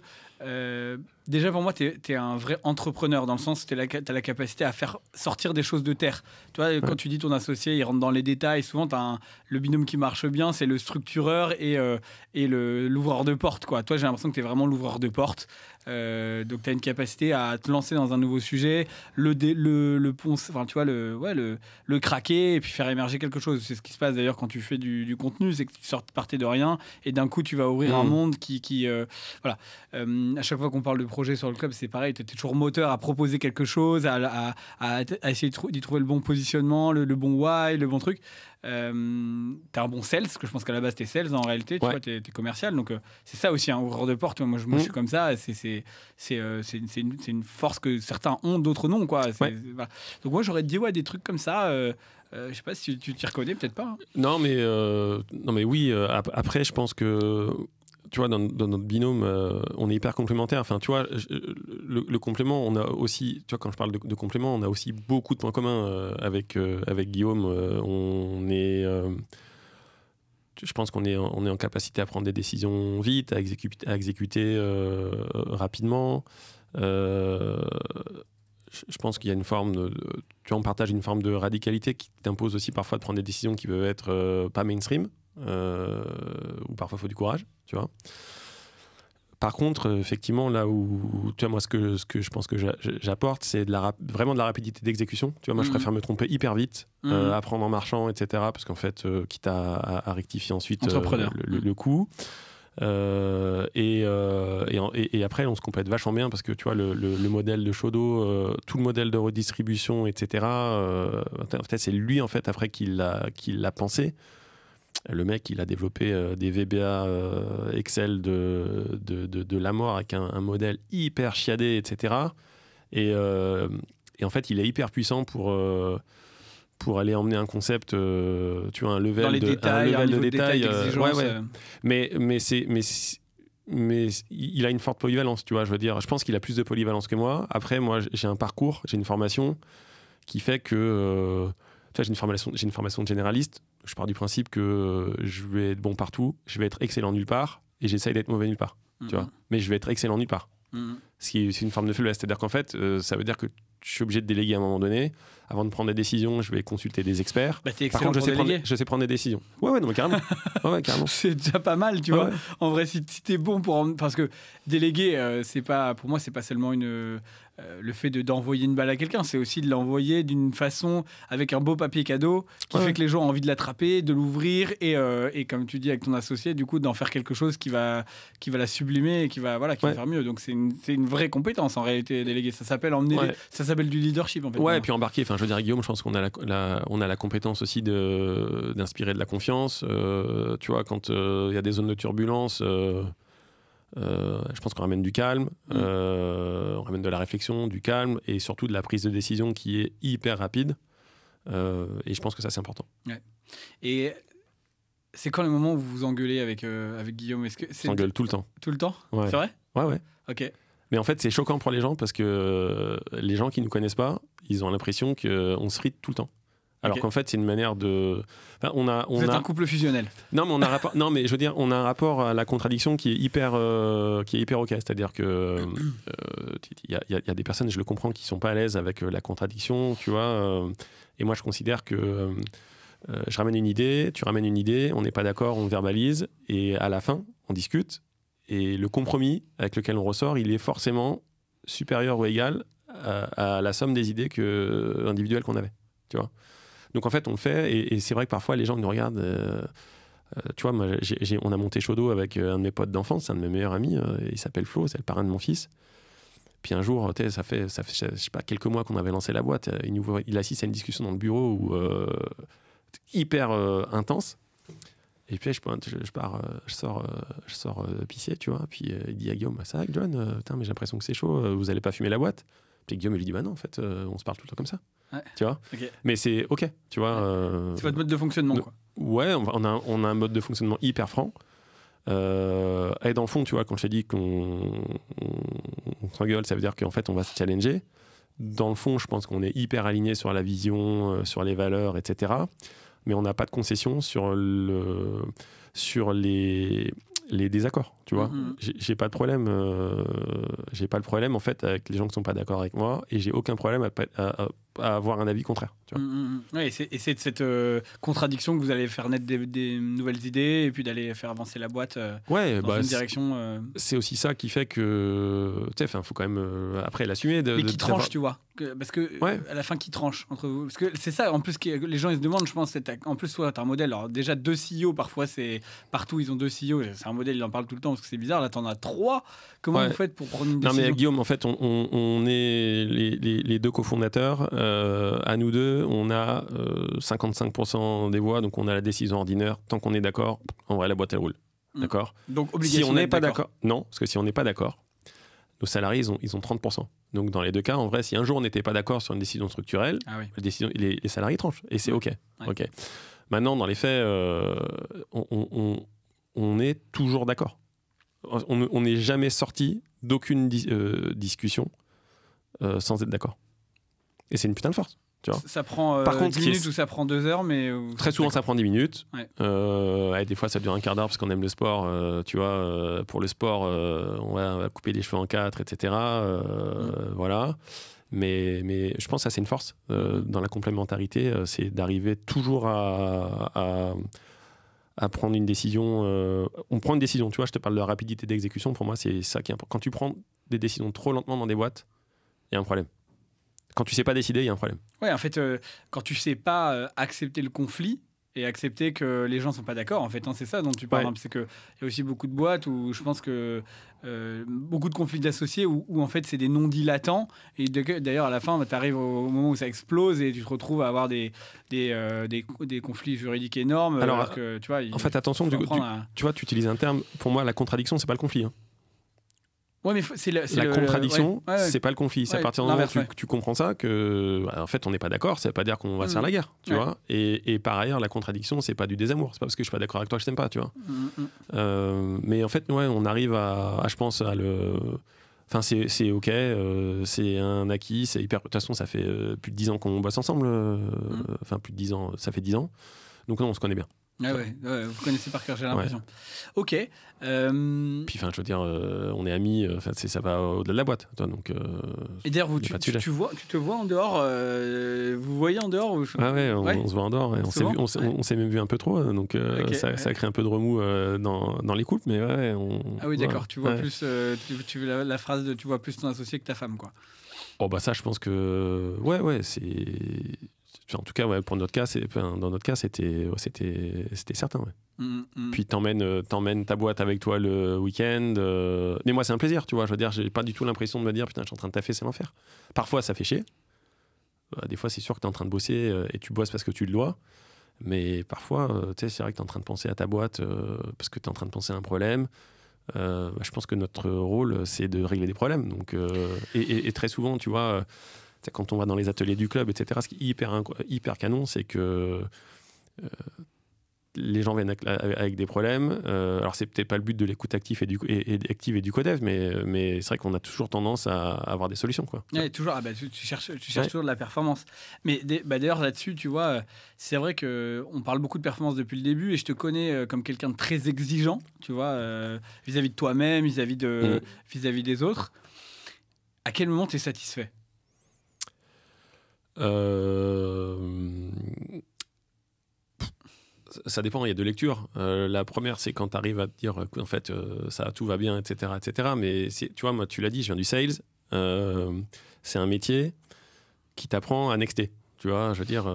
déjà pour moi t'es un vrai entrepreneur dans le sens où t'as la capacité à faire sortir des choses de terre. Tu vois, quand tu dis ton associé il rentre dans les détails, souvent le binôme qui marche bien c'est le structureur et l'ouvreur de porte, quoi. Toi j'ai l'impression que t'es vraiment l'ouvreur de porte. Donc t'as une capacité à te lancer dans un nouveau sujet, enfin tu vois, le craquer et puis faire émerger quelque chose. C'est ce qui se passe d'ailleurs quand tu fais du contenu, c'est que tu partais de rien et d'un coup tu vas ouvrir un monde qui voilà. À chaque fois qu'on parle de projet sur le club, c'est pareil, tu es toujours moteur à proposer quelque chose, à essayer d'y trouver le bon positionnement, le bon why, le bon truc. T'as un bon sales, parce que je pense qu'à la base t'es sales en réalité, tu vois, t'es commercial, donc c'est ça aussi un ouvreur de porte. Moi je suis comme ça, c'est une force que certains ont, d'autres non, quoi. Voilà. Donc moi j'aurais dit des trucs comme ça. Je sais pas si tu t'y reconnais, peut-être pas. Hein. Non mais oui. Après je pense que tu vois, dans notre binôme, on est hyper complémentaires. Enfin, tu vois, le complément, on a aussi, tu vois, quand je parle de complément, on a aussi beaucoup de points communs avec Guillaume. Je pense qu'on est en capacité à prendre des décisions vite, à exécuter rapidement. Je pense qu'il y a une forme tu vois, on partage une forme de radicalité qui t'impose aussi parfois de prendre des décisions qui peuvent être pas mainstream. Où parfois il faut du courage, tu vois. Par contre, effectivement, là où tu vois, moi, ce que je pense que j'apporte, c'est vraiment de la rapidité d'exécution. Tu vois, moi, je préfère me tromper hyper vite, apprendre en marchant, etc. Parce qu'en fait, quitte à rectifier ensuite le coup. Et après, on se complète vachement bien parce que tu vois, le modèle de Shodo, tout le modèle de redistribution, etc. Peut-être c'est lui en fait après qui l'a pensé. Le mec, il a développé des VBA Excel de la mort avec un modèle hyper chiadé, etc. Et en fait, il est hyper puissant pour aller emmener un concept, tu vois, un level de détail. Mais il a une forte polyvalence, tu vois. Je veux dire, je pense qu'il a plus de polyvalence que moi. Après, moi, j'ai un parcours, j'ai une formation qui fait que, tu vois, j'ai une formation de généraliste. Je pars du principe que je vais être bon partout, je vais être excellent nulle part, et j'essaye d'être mauvais nulle part. Tu vois. Mais je vais être excellent nulle part. C'est une forme de faiblesse. C'est-à-dire qu'en fait, ça veut dire que je suis obligé de déléguer à un moment donné. Avant de prendre des décisions, je vais consulter des experts. Bah, t'es Par excellent contre, pour déléguer. je sais prendre des décisions. Ouais, non, mais carrément. Ouais, carrément. C'est déjà pas mal, tu vois. En vrai, si t'es bon parce que déléguer, c'est pas, pour moi, c'est pas seulement le fait d'envoyer une balle à quelqu'un, c'est aussi de l'envoyer d'une façon avec un beau papier cadeau qui fait que les gens ont envie de l'attraper, de l'ouvrir et comme tu dis avec ton associé, du coup, d'en faire quelque chose qui va la sublimer et qui va faire mieux. Donc c'est une vraie compétence en réalité, déléguer. Ça s'appelle ça s'appelle du leadership en fait. Ouais, et puis embarquer. Enfin, je veux dire, Guillaume, je pense qu'on a la compétence aussi d'inspirer de la confiance. Tu vois, quand il y a des zones de turbulence. Je pense qu'on ramène du calme, on ramène de la réflexion, du calme et surtout de la prise de décision qui est hyper rapide. Et je pense que ça, c'est important. Ouais. Et c'est quand le moment où vous vous engueulez avec Guillaume? On s'engueule tout le temps. Tout le temps? Ouais. C'est vrai? Ouais. Ok. Mais en fait, c'est choquant pour les gens parce que les gens qui ne nous connaissent pas, ils ont l'impression qu'on se frite tout le temps. Alors qu'en fait, c'est une manière de. Enfin, Vous êtes un couple fusionnel. Non, mais je veux dire, on a un rapport à la contradiction qui est hyper ok. C'est-à-dire que il y a des personnes, je le comprends, qui sont pas à l'aise avec la contradiction, tu vois. Et moi, je considère que je ramène une idée, tu ramènes une idée, on n'est pas d'accord, on verbalise, et à la fin, on discute. Et le compromis avec lequel on ressort, il est forcément supérieur ou égal à la somme des idées individuelles qu'on avait, tu vois. Donc en fait, on le fait, et c'est vrai que parfois les gens nous regardent. Tu vois, moi, on a monté Shodo avec un de mes potes d'enfance, un de mes meilleurs amis, il s'appelle Flo, c'est le parrain de mon fils. Puis un jour, ça fait je sais pas, quelques mois qu'on avait lancé la boîte, il assiste à une discussion dans le bureau hyper intense. Et puis je sors pisser, tu vois. Puis il dit à Guillaume, ça va John, putain, mais j'ai l'impression que c'est chaud, vous allez pas fumer la boîte? Puis Guillaume il lui dit, bah non, en fait, on se parle tout le temps comme ça. Ouais. Tu vois, okay. Mais c'est ok, tu vois. C'est votre mode de fonctionnement, quoi. Ouais, on a un mode de fonctionnement hyper franc. Et dans le fond, tu vois, quand je t'ai dit qu'on s'engueule, ça veut dire qu'en fait, on va se challenger. Dans le fond, je pense qu'on est hyper aligné sur la vision, sur les valeurs, etc. Mais on n'a pas de concession sur les désaccords, tu vois. J'ai pas de problème. J'ai pas le problème en fait avec les gens qui sont pas d'accord avec moi, et j'ai aucun problème à avoir un avis contraire. Tu vois. Ouais, et c'est de cette contradiction que vous allez faire naître des nouvelles idées et puis d'aller faire avancer la boîte dans une direction. C'est aussi ça qui fait que, tu sais, faut quand même après l'assumer. Mais qui tranche, tu vois. Parce que à la fin, qui tranche entre vous. Parce que c'est ça, en plus, les gens ils se demandent, je pense, en plus, toi, t'as un modèle. Alors, déjà, 2 CEO, parfois, c'est partout, ils ont 2 CEO. C'est un modèle, il en parle tout le temps parce que c'est bizarre. Là, t'en as 3. Comment vous faites pour prendre une décision? Non, mais Guillaume, en fait, on est les 2 cofondateurs. À nous 2, on a 55% des voix, donc on a la décision ordinaire. Tant qu'on est d'accord, en vrai, la boîte, elle roule. D'accord. Donc, obligation. Si on n'est pas d'accord. Non, parce que si on n'est pas d'accord, nos salariés, ils ont 30%. Donc, dans les 2 cas, en vrai, si un jour on n'était pas d'accord sur une décision structurelle, les salariés tranchent. Et c'est OK. OK. Maintenant, dans les faits, on est toujours d'accord. On n'est jamais sorti d'aucune discussion sans être d'accord. Et c'est une putain de force. Tu vois. Ça prend Par contre, 10 minutes ou ça prend 2 heures, mais... Très souvent, ça prend 10 minutes. Ouais. Des fois, ça dure un quart d'heure parce qu'on aime le sport. Tu vois, pour le sport, on va couper les cheveux en 4, etc. Voilà. Mais je pense que ça, c'est une force dans la complémentarité. C'est d'arriver toujours à prendre une décision. On prend une décision, tu vois, je te parle de la rapidité d'exécution. Pour moi, c'est ça qui est important. Quand tu prends des décisions trop lentement dans des boîtes, il y a un problème. Quand tu sais pas décider, il y a un problème. Ouais, en fait, quand tu sais pas accepter le conflit et accepter que les gens sont pas d'accord, en fait, c'est ça dont tu parles. Ouais. C'est qu'il y a aussi beaucoup de boîtes où je pense que beaucoup de conflits d'associés où en fait c'est des non-dits latents, et d'ailleurs à la fin tu arrives au moment où ça explose et tu te retrouves à avoir des conflits juridiques énormes. Alors que, tu vois, en fait, attention, tu vois, tu utilises un terme, pour moi la contradiction, c'est pas le conflit. Ouais, mais la contradiction, c'est pas le conflit. C'est à partir du moment où tu comprends ça que, en fait, on n'est pas d'accord. Ça veut pas dire qu'on va se faire la guerre, tu vois. Et par ailleurs, la contradiction, c'est pas du désamour. C'est pas parce que je suis pas d'accord avec toi que je t'aime pas, tu vois. Mais en fait, on arrive je pense, à le. Enfin, c'est ok, c'est un acquis, c'est hyper. De toute façon, ça fait plus de 10 ans qu'on bosse ensemble. Enfin, plus de 10 ans, ça fait 10 ans. Donc, non, on se connaît bien. Vous connaissez par cœur, j'ai l'impression. Ouais. Ok. Puis, je veux dire, on est amis, ça va au-delà de la boîte. Toi, donc, et d'ailleurs, y a pas de sujet. tu te vois en dehors, vous voyez en dehors on se voit en dehors. Ouais. On s'est même vu un peu trop, donc ça crée un peu de remous dans les couples, mais Ah oui, d'accord. Tu vois plus, la phrase de tu vois plus ton associé que ta femme, quoi. Oh, ça, je pense que. C'est. En tout cas, pour notre cas, dans notre cas, c'était certain. Ouais. Puis t'emmènes ta boîte avec toi le week-end. Mais moi, c'est un plaisir, tu vois. Je veux dire, j'ai pas du tout l'impression de me dire putain, je suis en train de taffer, c'est l'enfer. Parfois, ça fait chier. Des fois, c'est sûr que t'es en train de bosser et tu bosses parce que tu le dois. Mais parfois, c'est vrai que t'es en train de penser à ta boîte parce que t'es en train de penser à un problème. Je pense que notre rôle, c'est de régler des problèmes. Donc, et très souvent, tu vois. Quand on va dans les ateliers du club, etc., ce qui est hyper canon, c'est que les gens viennent avec des problèmes. Alors, c'est peut-être pas le but de l'écoute active et du codev, mais c'est vrai qu'on a toujours tendance à avoir des solutions, quoi. Ouais, toujours, tu cherches toujours de la performance. Mais d'ailleurs, là-dessus, tu vois, c'est vrai qu'on parle beaucoup de performance depuis le début et je te connais comme quelqu'un de très exigeant, tu vois, vis-à-vis de toi-même, vis-à-vis des autres. À quel moment tu es satisfait ? Ça dépend, il y a deux lectures. La première, c'est quand tu arrives à te dire en fait, tout va bien, etc. Mais tu vois, moi, tu l'as dit, je viens du sales. C'est un métier qui t'apprend à nexter. Tu vois, je veux dire,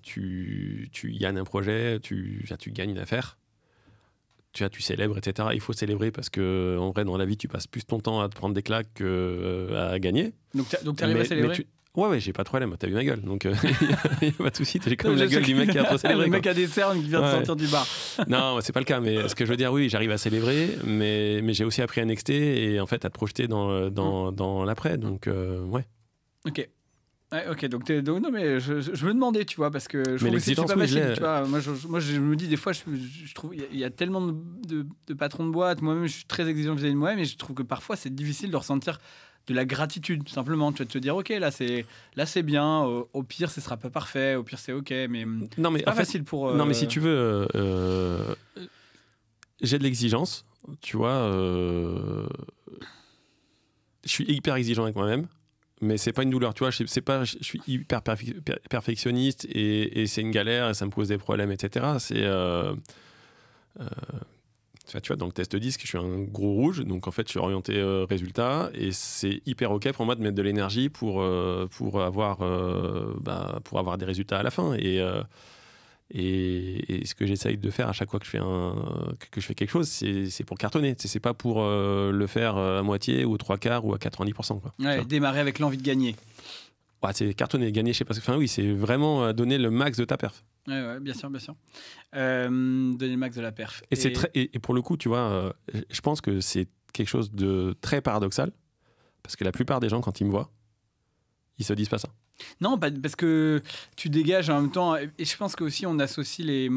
tu gagnes un projet, tu gagnes une affaire. Tu célèbres, etc. Il faut célébrer parce que, en vrai, dans la vie, tu passes plus ton temps à te prendre des claques qu'à gagner. Donc, tu arrives à célébrer ? Ouais, j'ai pas de problème, t'as vu ma gueule, donc il n'y a pas de souci, j'ai comme la gueule du mec qui a trop célébré. Le mec a des cernes qui vient de sortir du bar. Non, c'est pas le cas, mais ce que je veux dire, oui, j'arrive à célébrer, mais j'ai aussi appris à nexter et en fait à te projeter dans l'après, donc ouais. Ok. Ouais, ok, donc non, mais je me demandais, tu vois, parce que je trouve que c'est pas facile, tu vois. Moi, je me dis, des fois, je trouve il y a tellement de patrons de boîte, moi-même, je suis très exigeant vis-à-vis de moi-même, et je trouve que parfois, c'est difficile de ressentir de la gratitude, simplement. Tu vas te dire, ok, là c'est bien, au pire, ce sera pas parfait, au pire, c'est ok, mais c'est pas facile pour... Non, mais si tu veux, j'ai de l'exigence, tu vois, je suis hyper exigeant avec moi-même, mais c'est pas une douleur, tu vois, je suis hyper perfectionniste et c'est une galère et ça me pose des problèmes, etc. Tu vois, dans le test disque, je suis un gros rouge, donc en fait, je suis orienté résultat et c'est hyper ok pour moi de mettre de l'énergie pour avoir des résultats à la fin. Et ce que j'essaye de faire à chaque fois que je fais quelque chose, c'est pour cartonner. C'est pas pour le faire à moitié ou aux trois quarts ou à 90%. Quoi. Ouais, démarrer avec l'envie de gagner. Ouais, c'est cartonner, gagner, je sais pas. Enfin oui, c'est vraiment donner le max de ta perf. Ouais, bien sûr. Donner le max de la perf. Et pour le coup, tu vois, je pense que c'est quelque chose de très paradoxal parce que la plupart des gens, quand ils me voient, ils se disent pas ça. Non, parce que tu dégages en même temps. Et je pense qu'aussi, on associe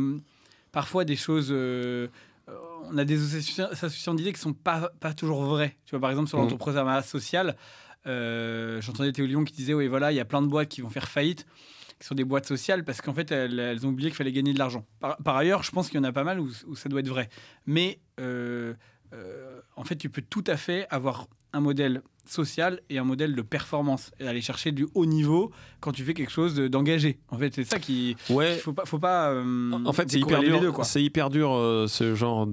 parfois des choses. On a des associations d'idées qui sont pas toujours vraies. Tu vois, par exemple, sur l'entrepreneuriat social, j'entendais Théo Lyon qui disait oui, voilà, il y a plein de boîtes qui vont faire faillite, qui sont des boîtes sociales parce qu'en fait, elles ont oublié qu'il fallait gagner de l'argent. Par ailleurs, je pense qu'il y en a pas mal où ça doit être vrai. Mais en fait, tu peux tout à fait avoir un modèle social et un modèle de performance et aller chercher du haut niveau quand tu fais quelque chose d'engagé. En fait, c'est ça qui... Ouais. Faut pas en fait, c'est hyper dur. C'est hyper dur ce genre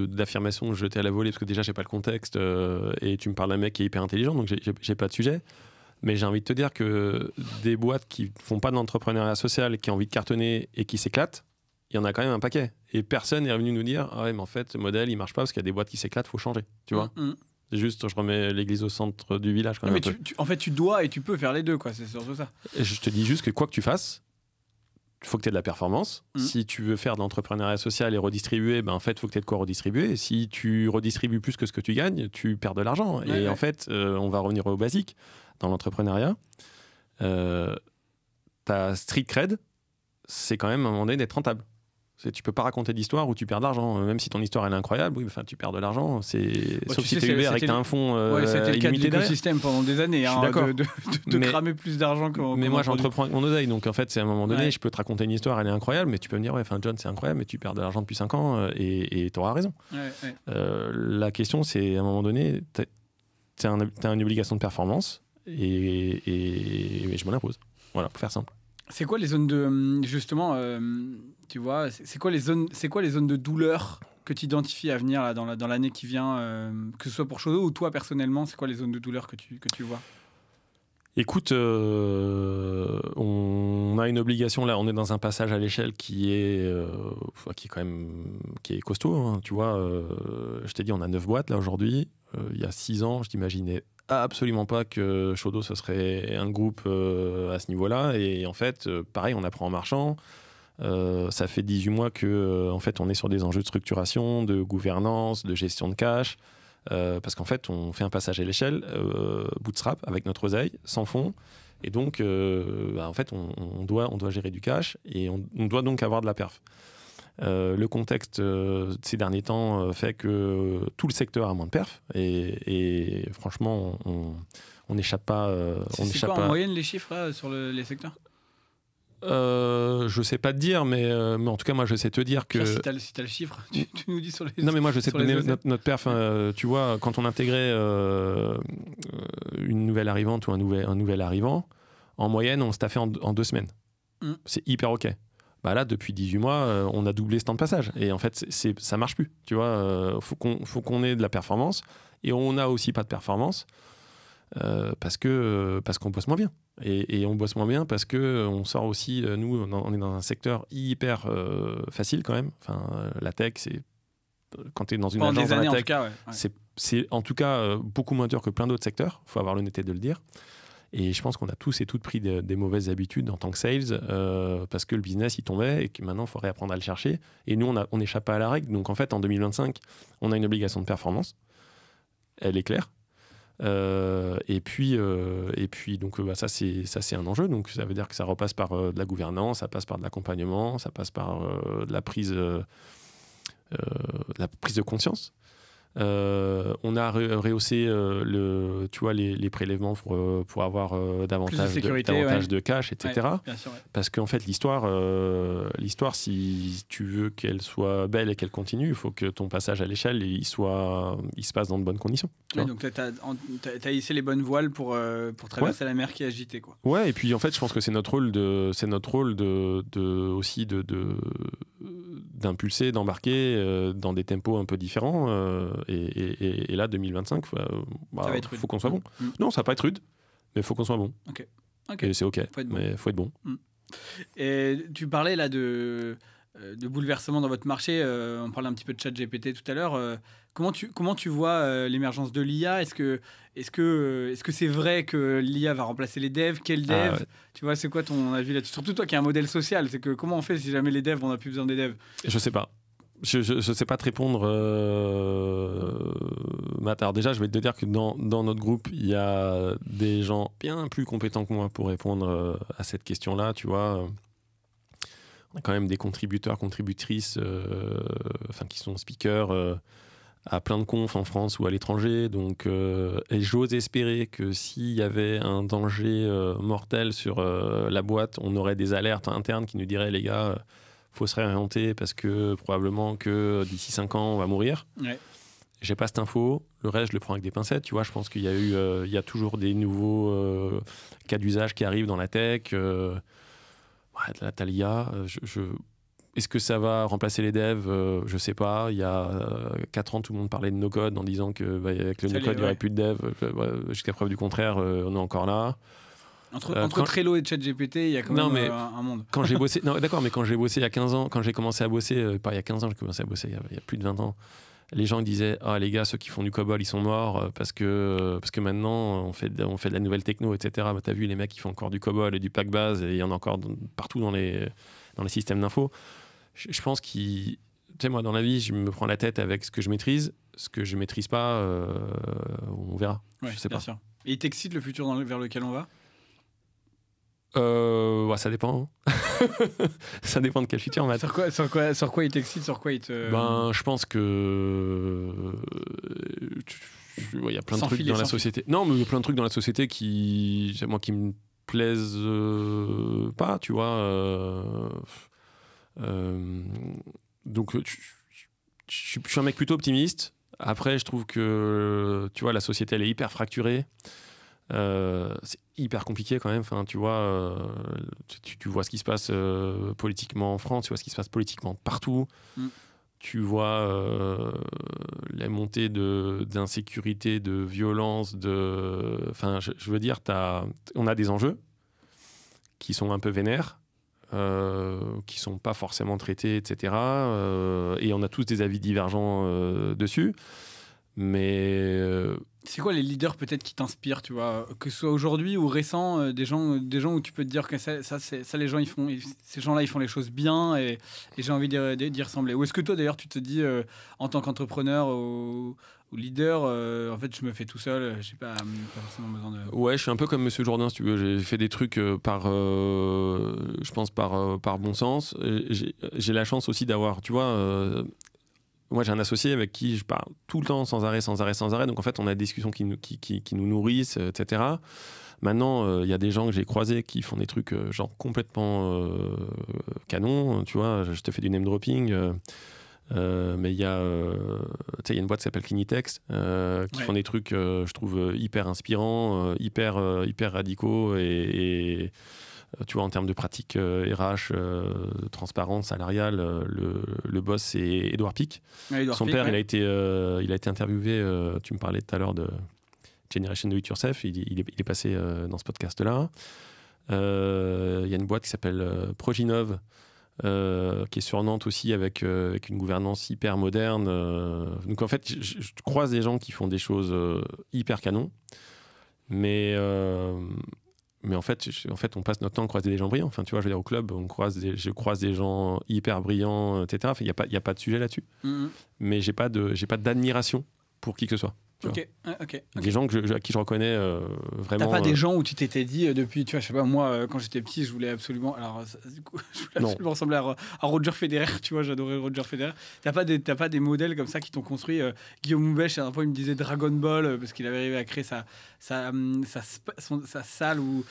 d'affirmation jetée à la volée parce que déjà, j'ai pas le contexte et tu me parles d'un mec qui est hyper intelligent, donc j'ai pas de sujet. Mais j'ai envie de te dire que des boîtes qui font pas de l'entrepreneuriat social, qui ont envie de cartonner et qui s'éclatent, il y en a quand même un paquet. Et personne n'est venu nous dire ah ouais, mais en fait, ce modèle, il marche pas parce qu'il y a des boîtes qui s'éclatent, faut changer. Tu vois. C'est juste, je remets l'église au centre du village. Quand même mais en fait, tu dois et tu peux faire les deux, quoi. C'est surtout ça. Et je te dis juste que quoi que tu fasses, il faut que tu aies de la performance. Si tu veux faire de l'entrepreneuriat social et redistribuer, ben en fait, il faut que tu aies de quoi redistribuer. Et si tu redistribues plus que ce que tu gagnes, tu perds de l'argent. En fait, on va revenir au basique. Dans l'entrepreneuriat, ta street cred, c'est quand même à un moment donné d'être rentable. Tu peux pas raconter d'histoire où tu perds de l'argent. Même si ton histoire elle est incroyable, oui, tu perds de l'argent. Sauf si tu es Uber et que tu as un fonds c'était le cas de illimité derrière. l'écosystème pendant des années. Je suis d'accord. De cramer plus d'argent mais moi, j'entreprends avec mon oseille. Donc, en fait, c'est à un moment donné, je peux te raconter une histoire, elle est incroyable, mais tu peux me dire, John, c'est incroyable, mais tu perds de l'argent depuis 5 ans et tu auras raison. La question, c'est à un moment donné, tu as une obligation de performance et je m'en impose. Voilà, pour faire simple. C'est quoi les zones de justement tu vois, c'est quoi les zones de douleur que tu identifies à venir là, dans l'année qui vient, que ce soit pour Shodo ou toi personnellement, c'est quoi les zones de douleur que tu vois? Écoute, on a une obligation là, on est dans un passage à l'échelle qui est quand même costaud, hein, tu vois. Je t'ai dit, on a 9 boîtes là aujourd'hui. Il y a 6 ans, je n'imaginais absolument pas que Shodo ce serait un groupe à ce niveau-là. Et en fait, pareil, on apprend en marchant. Ça fait 18 mois que en fait, on est sur des enjeux de structuration, de gouvernance, de gestion de cash. Parce qu'en fait, on fait un passage à l'échelle, bootstrap, avec notre oseille, sans fonds. Et donc, en fait, on doit gérer du cash et on doit donc avoir de la perf. Le contexte de ces derniers temps fait que tout le secteur a moins de perf. Et franchement, on n'échappe pas. C'est quoi en moyenne les chiffres là, sur les secteurs? Je sais pas te dire, mais en tout cas, moi, je sais te dire que. Si t'as le chiffre, tu nous dis sur les. Non, mais moi, je sais te donner notre perf. Tu vois, quand on intégrait une nouvelle arrivante ou un nouvel arrivant, en moyenne, on se taffait en 2 semaines. C'est hyper OK. Bah là, depuis 18 mois, on a doublé ce temps de passage. Et en fait, ça marche plus. Tu vois, faut qu'on ait de la performance. Et on n'a aussi pas de performance parce qu'on bosse moins bien. Et on bosse moins bien parce qu'on sort aussi, nous, on est dans un secteur hyper facile quand même. Enfin, la tech, c'est quand tu es dans une pendant agence des années, dans la en tout cas, c'est en tout cas beaucoup moins dur que plein d'autres secteurs. Il faut avoir l'honnêteté de le dire. Et je pense qu'on a tous et toutes pris des mauvaises habitudes en tant que sales parce que le business, il tombait et que maintenant, il faut réapprendre à le chercher. Et nous, on n'échappe pas à la règle. Donc, en fait, en 2025, on a une obligation de performance. Elle est claire. Et puis donc, ça, c'est un enjeu. Donc, ça veut dire que ça repasse par de la gouvernance, ça passe par de l'accompagnement, ça passe par de la prise de conscience. On a rehaussé les prélèvements pour avoir davantage de cash, etc. Bien sûr, Parce qu'en fait, l'histoire, si tu veux qu'elle soit belle et qu'elle continue, il faut que ton passage à l'échelle, il se passe dans de bonnes conditions. Donc, tu as hissé les bonnes voiles pour traverser la mer qui est agitée, quoi. Ouais, et puis en fait, je pense que c'est notre rôle aussi d'impulser, d'embarquer dans des tempos un peu différents. Et là, 2025, faut qu'on soit bon. Non, ça va pas être rude, mais il faut qu'on soit bon. Ok. Et c'est OK, mais il faut être bon. Et tu parlais là de bouleversement dans votre marché. On parlait un petit peu de ChatGPT tout à l'heure. Comment tu vois l'émergence de l'IA? Est-ce que c'est vrai que l'IA va remplacer les devs? Quels devs? Tu vois, c'est quoi ton avis là-dessus? Surtout toi qui es un modèle social, c'est que comment on fait si jamais les devs, on n'a plus besoin des devs? Je sais pas. Je sais pas te répondre. Alors déjà, je vais te dire que dans notre groupe, il y a des gens bien plus compétents que moi pour répondre à cette question-là. Tu vois, on a quand même des contributeurs, contributrices, qui sont speakers à plein de confs en France ou à l'étranger. Donc, et j'ose espérer que s'il y avait un danger mortel sur la boîte, on aurait des alertes internes qui nous diraient, les gars, faut se réorienter parce que probablement que d'ici 5 ans, on va mourir. Ouais. J'ai pas cette info. Le reste, je le prends avec des pincettes. Tu vois, je pense qu'il y a il y a toujours des nouveaux cas d'usage qui arrivent dans la tech. La Thalia, est-ce que ça va remplacer les devs? Je sais pas. Il y a 4 ans, tout le monde parlait de no-code en disant qu'avec le no-code, il n'y aurait plus de devs. Jusqu'à preuve du contraire, on est encore là. Entre Trello et ChatGPT, il y a quand même un monde. Quand j'ai bossé, d'accord, mais quand j'ai bossé il y a 15 ans, quand j'ai commencé à bosser, pas il y a 15 ans, j'ai commencé à bosser il y a plus de 20 ans, les gens disaient, les gars, ceux qui font du COBOL, ils sont morts parce que maintenant, on fait de la nouvelle techno, etc. T'as vu, les mecs qui font encore du COBOL et du pack base, et il y en a encore partout dans les systèmes d'info. Je pense tu sais, moi, dans la vie, je me prends la tête avec ce que je maîtrise. Ce que je maîtrise pas, on verra. Ouais, je sais bien pas. Sûr. Et il t'excite le futur vers lequel on va? Ça dépend. Hein. Ça dépend de quel futur en maths. Sur quoi il t'excite, sur quoi il te... Je pense que il y a plein de trucs dans la société. Non, mais il y a plein de trucs dans la société qui me plaisent pas, tu vois. Donc, je suis un mec plutôt optimiste. Après, je trouve que, tu vois, la société, elle est hyper fracturée. C'est hyper compliqué quand même. Enfin, tu vois, tu vois ce qui se passe politiquement en France, tu vois ce qui se passe politiquement partout. Tu vois les montées d'insécurité, de violence, enfin, je veux dire, on a des enjeux qui sont un peu vénères, qui sont pas forcément traités, etc. Et on a tous des avis divergents dessus. Mais c'est quoi les leaders peut-être qui t'inspirent, tu vois, que ce soit aujourd'hui ou récent, des gens où tu peux te dire que ça les gens ces gens-là ils font les choses bien et j'ai envie d'y ressembler. Ou est-ce que toi d'ailleurs tu te dis en tant qu'entrepreneur ou leader, en fait je me fais tout seul, j'ai pas forcément besoin de... Ouais, je suis un peu comme Monsieur Jourdain, si tu veux. J'ai fait des trucs je pense par bon sens. J'ai la chance aussi d'avoir, tu vois. Moi, j'ai un associé avec qui je parle tout le temps, sans arrêt. Donc, en fait, on a des discussions qui nous nourrissent, etc. Maintenant, il y a des gens que j'ai croisés qui font des trucs genre complètement canon. Tu vois, je te fais du name dropping. Mais il y a une boîte qui s'appelle Clinitex qui font des trucs, je trouve, hyper inspirants, hyper radicaux et tu vois, en termes de pratiques RH, transparente, salariale, le boss, c'est Édouard Pic. Son père, il a été interviewé, tu me parlais tout à l'heure de Generation Do It Yourself, il est passé dans ce podcast-là. Il y a une boîte qui s'appelle Proginov, qui est sur Nantes aussi, avec une gouvernance hyper moderne. Donc en fait, je croise des gens qui font des choses hyper canon, mais en fait, on passe notre temps à croiser des gens brillants. Enfin, tu vois, je veux dire, au club, je croise des gens hyper brillants, etc. Enfin, il n'y a pas de sujet là-dessus. Mais j'ai pas d'admiration pour qui que ce soit. Ok. Des gens à qui je reconnais vraiment. T'as pas des gens où tu t'étais dit depuis, tu vois, je sais pas, moi, quand j'étais petit, je voulais absolument. Alors, du coup, je voulais absolument ressembler à Roger Federer, tu vois, j'adorais Roger Federer. T'as pas des modèles comme ça qui t'ont construit. Guillaume Moubèche, à un point, il me disait Dragon Ball, parce qu'il avait arrivé à créer sa salle où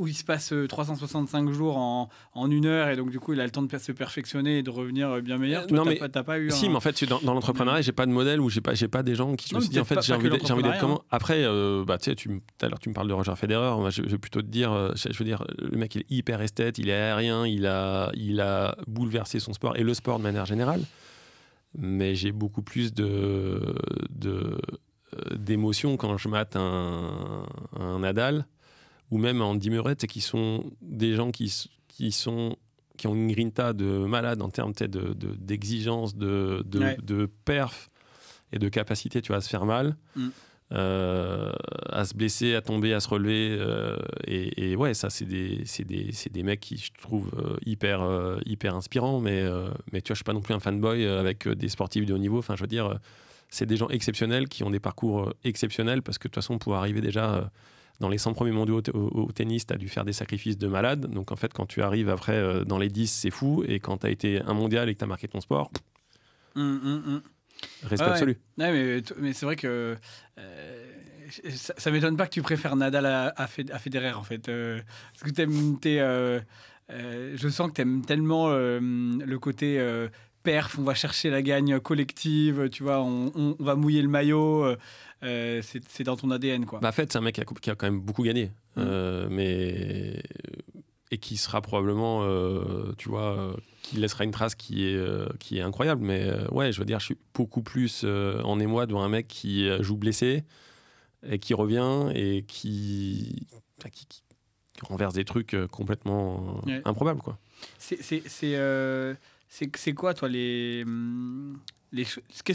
il se passe 365 jours en 1 heure, et donc, du coup, il a le temps de se perfectionner et de revenir bien meilleur. Toi, t'as pas eu. Si, mais en fait, dans l'entrepreneuriat, j'ai pas de modèle ou j'ai pas des gens qui je me suis dit, en fait, j'ai envie d'être comment. Après, tu sais, tout à l'heure, tu me parles de Roger Federer. Moi, je vais plutôt te dire, je veux dire, le mec, il est hyper esthète, il est aérien, il a bouleversé son sport et le sport de manière générale. Mais j'ai beaucoup plus d'émotions quand je mate un Nadal ou même un Andy Murray, qui sont des gens qui ont une grinta de malade en termes d'exigence, de perf et de capacité, tu vois, à se faire mal. À se blesser, à tomber, à se relever, et ouais, ça c'est des mecs qui je trouve hyper inspirants, mais tu vois, je suis pas non plus un fanboy avec des sportifs de haut niveau. Enfin, je veux dire, c'est des gens exceptionnels qui ont des parcours exceptionnels, parce que de toute façon, pour arriver déjà dans les 100 premiers mondiaux au tennis, tu as dû faire des sacrifices de malade. Donc en fait, quand tu arrives après dans les 10, c'est fou, et quand tu as été un mondial et que tu as marqué ton sport, respect absolu. Ouais, mais c'est vrai que ça m'étonne pas que tu préfères Nadal à Federer, en fait. Parce que je sens que t'aimes tellement le côté perf, on va chercher la gagne collective, tu vois, on va mouiller le maillot. C'est dans ton ADN, quoi. En fait, c'est un mec qui a quand même beaucoup gagné. Et qui sera probablement, tu vois, qui laissera une trace qui est incroyable. Mais ouais, je veux dire, je suis beaucoup plus en émoi devant un mec qui joue blessé et qui revient et qui renverse des trucs complètement improbables, quoi. C'est quoi, toi, qu'est-ce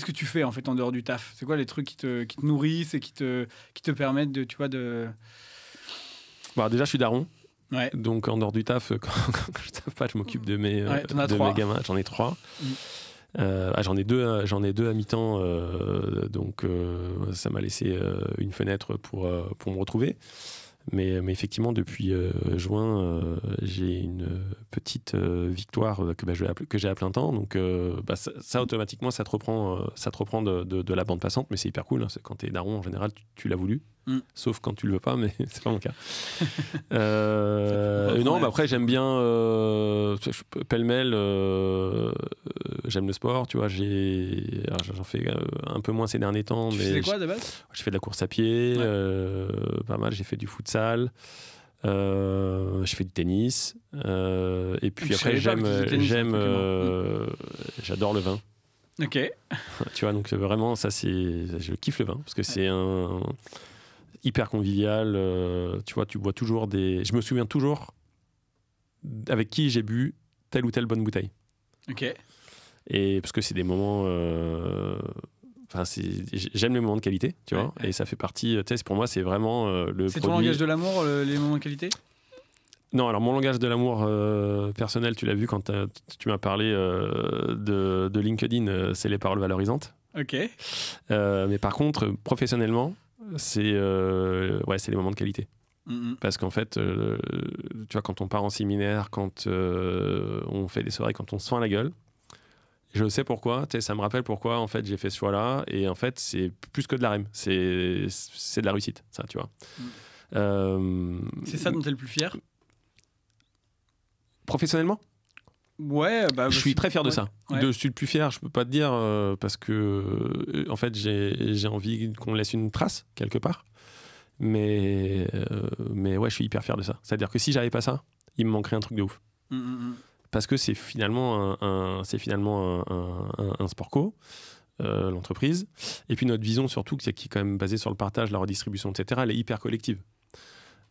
que tu fais, en fait, en dehors du taf? C'est quoi les trucs qui te nourrissent et qui te permettent de, tu vois, de... Bon, déjà, je suis daron. Ouais. Donc, en dehors du taf, quand je taffe pas, je m'occupe de mes gamins. J'en ai 3. J'en ai deux à mi-temps, donc ça m'a laissé une fenêtre pour me retrouver. Mais effectivement, depuis juin, j'ai une petite victoire que j'ai à plein temps. Donc, ça, automatiquement, ça te reprend de la bande passante. Mais c'est hyper cool. Hein. C'est quand t'es daron, en général, tu l'as voulu. Sauf quand tu le veux pas, mais c'est pas mon cas. Non, après, j'aime bien pêle-mêle. J'aime le sport, tu vois. J'en fais un peu moins ces derniers temps. Tu faisais quoi de base ? Je fais de la course à pied, pas mal. J'ai fait du futsal. Je fais du tennis. Et puis après, j'adore le vin. Ok. Tu vois, donc vraiment, je kiffe le vin parce que c'est un hyper convivial. Tu vois, tu bois toujours je me souviens toujours avec qui j'ai bu telle ou telle bonne bouteille. Ok. Et parce que c'est des moments. J'aime les moments de qualité, tu vois, et ça fait partie. Tu sais, pour moi, c'est vraiment le. C'est ton langage de l'amour, les moments de qualité ? Non, alors mon langage de l'amour personnel, tu l'as vu quand tu m'as parlé de LinkedIn, c'est les paroles valorisantes. Ok. Mais par contre, professionnellement, c'est les moments de qualité. Parce qu'en fait, tu vois, quand on part en séminaire, quand on fait des soirées, quand on se fend la gueule, je sais pourquoi, ça me rappelle pourquoi en fait j'ai fait ce choix-là, et en fait c'est plus que de la rime, c'est de la réussite, ça, tu vois. C'est ça dont tu es le plus fier ? Professionnellement ? Ouais, je suis très fier de ça. Ouais. Je suis le plus fier, je peux pas te dire, parce que en fait j'ai envie qu'on laisse une trace quelque part. Mais ouais, je suis hyper fier de ça. C'est-à-dire que si j'avais pas ça, il me manquerait un truc de ouf. Parce que c'est finalement un sport co, l'entreprise. Et puis notre vision surtout, qui est quand même basée sur le partage, la redistribution, etc., elle est hyper collective.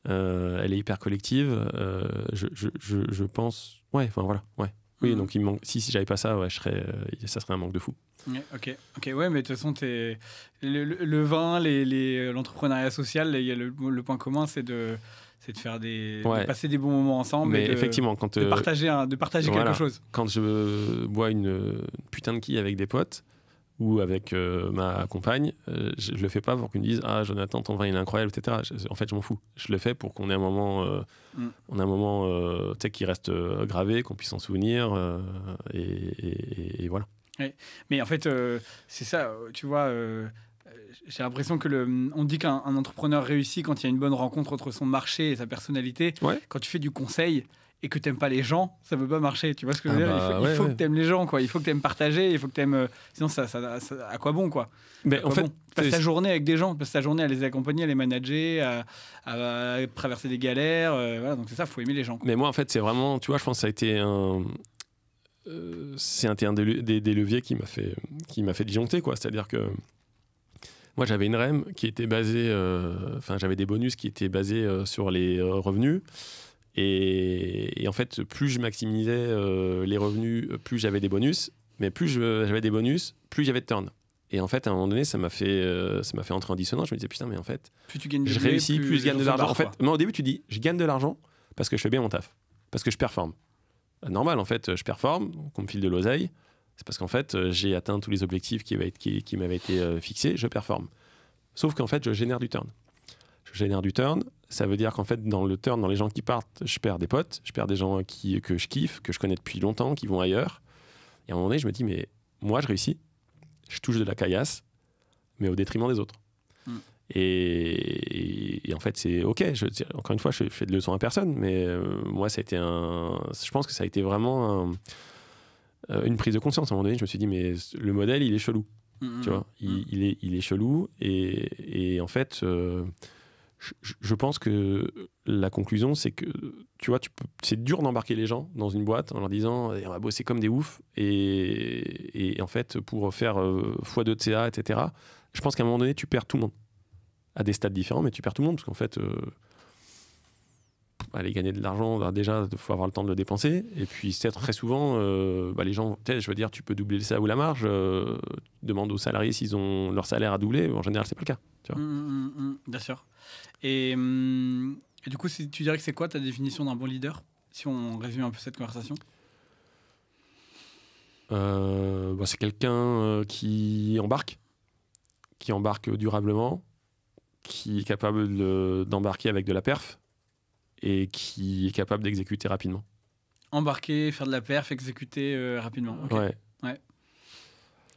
Je pense... Ouais, enfin voilà, ouais. Oui, donc il me manque... si j'avais pas ça, ouais, ça serait un manque de fou. Ok, ouais, mais de toute façon, le vin, l'entrepreneuriat social, il y a le point commun, c'est de faire de passer des bons moments ensemble, mais et effectivement, de partager voilà, quelque chose. Quand je bois une putain de quille avec des potes ou avec ma compagne, je le fais pas pour qu'ils me disent ah Jonathan, ton vin il est incroyable, etc. En fait, je m'en fous. Je le fais pour qu'on ait un moment, qui reste gravé, qu'on puisse s'en souvenir, et voilà. Ouais. Mais en fait, c'est ça, tu vois. J'ai l'impression que on dit qu'un entrepreneur réussit quand il y a une bonne rencontre entre son marché et sa personnalité. Ouais. Quand tu fais du conseil et que tu n'aimes pas les gens, ça ne peut pas marcher. Tu vois ce que je veux dire ? Il faut que tu aimes les gens, quoi. Il faut que tu aimes partager, il faut que tu aimes... Sinon, ça, à quoi bon, quoi ? Mais en fait, passe ta journée avec des gens, passe ta journée à les accompagner, à les manager, à traverser des galères. Voilà, donc c'est ça, il faut aimer les gens, quoi. Mais moi, en fait, c'est vraiment... Tu vois, je pense que ça a été c'est un des leviers qui m'a fait disjoncter, quoi. C'est-à-dire que moi, j'avais une REM qui était basée... j'avais des bonus qui étaient basés sur les revenus. Et en fait, plus je maximisais les revenus, plus j'avais des bonus. Mais plus j'avais des bonus, plus j'avais de turn. Et en fait, à un moment donné, ça m'a fait entrer en dissonance. Je me disais, putain, mais en fait, plus tu gagnes je réussis, plus je gagne de l'argent. En fait, moi, au début, tu dis, je gagne de l'argent parce que je fais bien mon taf, parce que je performe. Normal, en fait, je performe, qu'on me file de l'oseille. C'est parce qu'en fait, j'ai atteint tous les objectifs qui m'avaient été fixés, je performe. Sauf qu'en fait, je génère du turn. Ça veut dire qu'en fait, dans le turn, dans les gens qui partent, je perds des potes, je perds des gens que je kiffe, que je connais depuis longtemps, qui vont ailleurs. Et à un moment donné, je me dis, mais moi, je réussis, je touche de la caillasse, mais au détriment des autres. Et en fait, c'est OK. Encore une fois, je fais de leçons à personne, mais moi, ça a été je pense que ça a été vraiment une prise de conscience. À un moment donné, je me suis dit, mais le modèle, il est chelou. Tu vois, il est chelou. Et en fait, je pense que la conclusion, c'est que, tu vois, c'est dur d'embarquer les gens dans une boîte en leur disant, on va bosser comme des oufs. Et en fait, pour faire x2 de CA, etc., je pense qu'à un moment donné, tu perds tout le monde. À des stades différents, mais tu perds tout le monde, parce qu'en fait, aller gagner de l'argent, déjà, il faut avoir le temps de le dépenser. Et puis, c'est très souvent, les gens, je veux dire, tu peux doubler ça ou la marge, demande aux salariés s'ils ont leur salaire à doubler. En général, c'est pas le cas. Tu vois. Bien sûr. Et du coup, tu dirais que c'est quoi ta définition d'un bon leader, si on résume un peu cette conversation ? C'est quelqu'un qui embarque durablement, qui est capable d'embarquer avec de la perf et qui est capable d'exécuter rapidement. Embarquer, faire de la perf, exécuter rapidement. Okay. Ouais.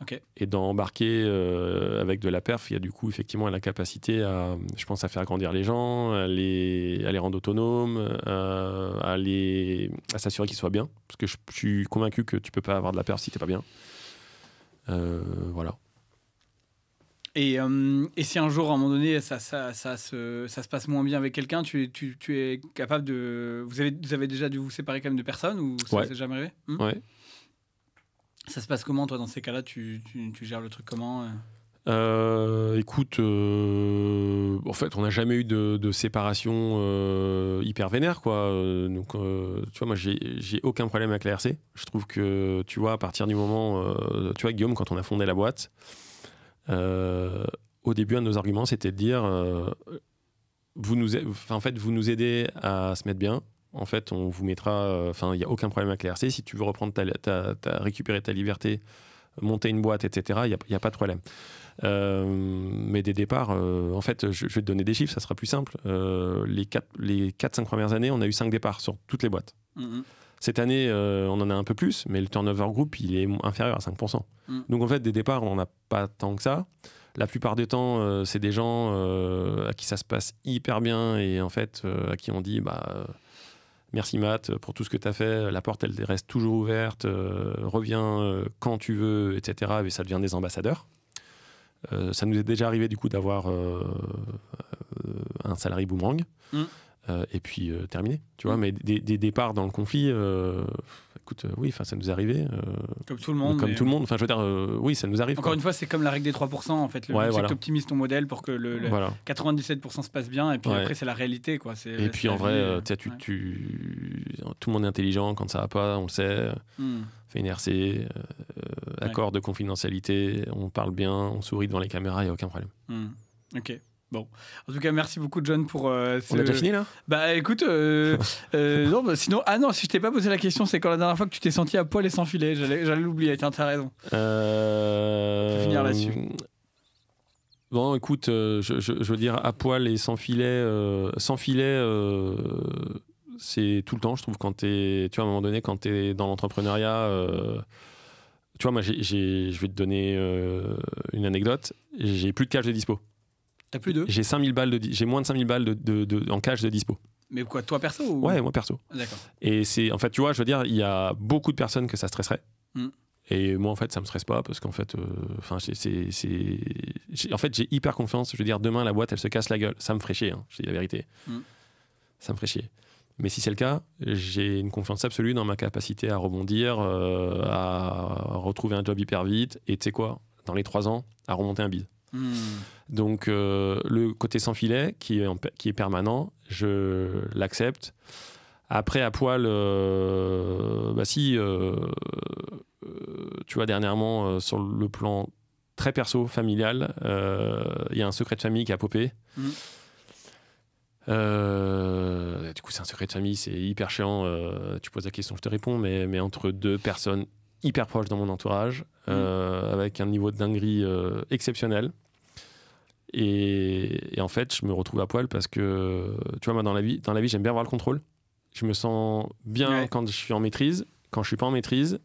Okay. Et dans embarquer avec de la perf, il y a du coup effectivement la capacité à, je pense, à faire grandir les gens, à les rendre autonomes, à s'assurer qu'ils soient bien. Parce que je suis convaincu que tu peux pas avoir de la perf si t'es pas bien. Voilà. Et si un jour, à un moment donné, ça se passe moins bien avec quelqu'un, tu es capable de... Vous avez déjà dû vous séparer quand même de personnes ou ça s'est jamais arrivé? Ouais. Ça se passe comment, toi, dans ces cas-là? Tu gères le truc comment? Écoute, en fait, on n'a jamais eu de séparation hyper vénère, quoi. Donc, tu vois, moi, j'ai aucun problème avec la RC. Je trouve que, tu vois, à partir du moment... tu vois, Guillaume, quand on a fondé la boîte, au début, un de nos arguments, c'était de dire vous nous aidez à se mettre bien. En fait, on vous mettra... Enfin, il n'y a aucun problème avec la RC. Si tu veux reprendre récupérer ta liberté, monter une boîte, etc., il n'y a pas de problème. Mais des départs, en fait, je vais te donner des chiffres, ça sera plus simple. Les 4-5 premières années, on a eu 5 départs sur toutes les boîtes. Mm-hmm. Cette année, on en a un peu plus, mais le turnover group, il est inférieur à 5%. Donc, en fait, des départs, on n'en a pas tant que ça. La plupart du temps, c'est des gens à qui ça se passe hyper bien et en fait, à qui on dit... merci Matt pour tout ce que tu as fait, la porte elle reste toujours ouverte, reviens quand tu veux, etc. Et ça devient des ambassadeurs. Ça nous est déjà arrivé du coup d'avoir un salarié boomerang et puis terminé, tu vois. Mais des départs dans le conflit, écoute, oui, ça nous est arrivé. Comme tout le monde. Tout le monde, enfin je veux dire, oui, ça nous arrive. Encore une fois, c'est comme la règle des 3%, en fait. Le but, c'est que tu optimises ton modèle pour que le 97% se passe bien, et puis après, c'est la réalité, quoi. Et puis en vrai, tout le monde est intelligent, quand ça va pas, on le sait. Fait une RC, accord de confidentialité, on parle bien, on sourit devant les caméras, il n'y a aucun problème. Ok. Bon, en tout cas, merci beaucoup, John, pour On a déjà fini, là? Bah, écoute, non, sinon... Ah non, si je t'ai pas posé la question, c'est quand la dernière fois que tu t'es senti à poil et sans filet. J'allais l'oublier, t'as raison. Je vais finir là-dessus. Bon, écoute, je veux dire, à poil et sans filet... c'est tout le temps, je trouve, quand tu vois, à un moment donné, quand t'es dans l'entrepreneuriat... tu vois, moi, je vais te donner une anecdote. J'ai plus de cash de dispo. T'as plus de? J'ai moins de 5000 balles en cash de dispo. Mais quoi, toi perso ou... Ouais, moi perso. D'accord. Et c'est, en fait, tu vois, je veux dire, il y a beaucoup de personnes que ça stresserait. Et moi, en fait, ça me stresse pas parce qu'en fait, en fait, j'ai hyper confiance. Je veux dire, demain, la boîte, elle se casse la gueule. Ça me ferait chier, hein, je dis la vérité. Ça me ferait chier. Mais si c'est le cas, j'ai une confiance absolue dans ma capacité à rebondir, à retrouver un job hyper vite. Et tu sais quoi, dans les 3 ans, à remonter un bid. Donc le côté sans filet qui est permanent, je l'accepte. Après à poil, tu vois, dernièrement sur le plan très perso, familial, il y a un secret de famille qui a popé. Du coup c'est un secret de famille, c'est hyper chiant, tu poses la question, je te réponds, mais entre 2 personnes hyper proches dans mon entourage, avec un niveau de dinguerie exceptionnel. Et en fait, je me retrouve à poil parce que, tu vois, moi, dans la vie j'aime bien avoir le contrôle. Je me sens bien quand je suis en maîtrise. Quand je suis pas en maîtrise,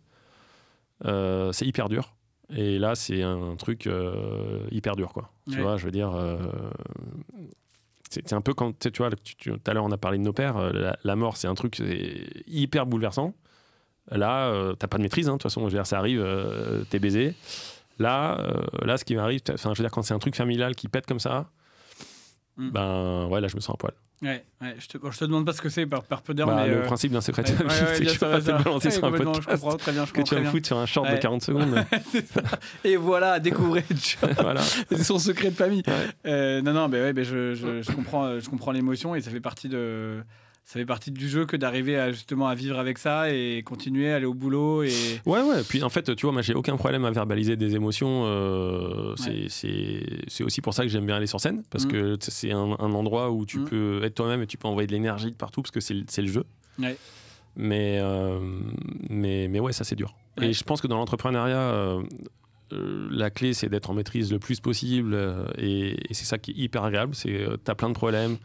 c'est hyper dur. Et là, c'est un truc hyper dur, quoi. Tu vois, je veux dire... c'est un peu quand, tu vois, tout à l'heure, on a parlé de nos pères. La mort, c'est un truc hyper bouleversant. Là, t'as pas de maîtrise, hein, de toute façon, je veux dire, ça arrive, t'es baisé. Là, ce qui m'arrive, je veux dire, quand c'est un truc familial qui pète comme ça, ben ouais, là, je me sens à poil. Ouais, je te demande pas ce que c'est par pudeur, mais le principe d'un secret de famille, c'est que je peux pas te balancer sur un podcast. Je comprends très bien. Que tu vas me foutre sur un short de 40 secondes. C'est ça. Et voilà, découvrez voilà. son secret de famille. Non, mais je comprends l'émotion et ça fait partie du jeu que d'arriver justement à vivre avec ça et continuer à aller au boulot. Ouais. Puis en fait, tu vois, moi, j'ai aucun problème à verbaliser des émotions. C'est aussi pour ça que j'aime bien aller sur scène, parce que c'est un endroit où tu peux être toi-même et tu peux envoyer de l'énergie de partout, parce que c'est le jeu. Ouais. Mais ouais, ça, c'est dur. Ouais. Et je pense que dans l'entrepreneuriat, la clé, c'est d'être en maîtrise le plus possible et c'est ça qui est hyper agréable. C'est t'as plein de problèmes,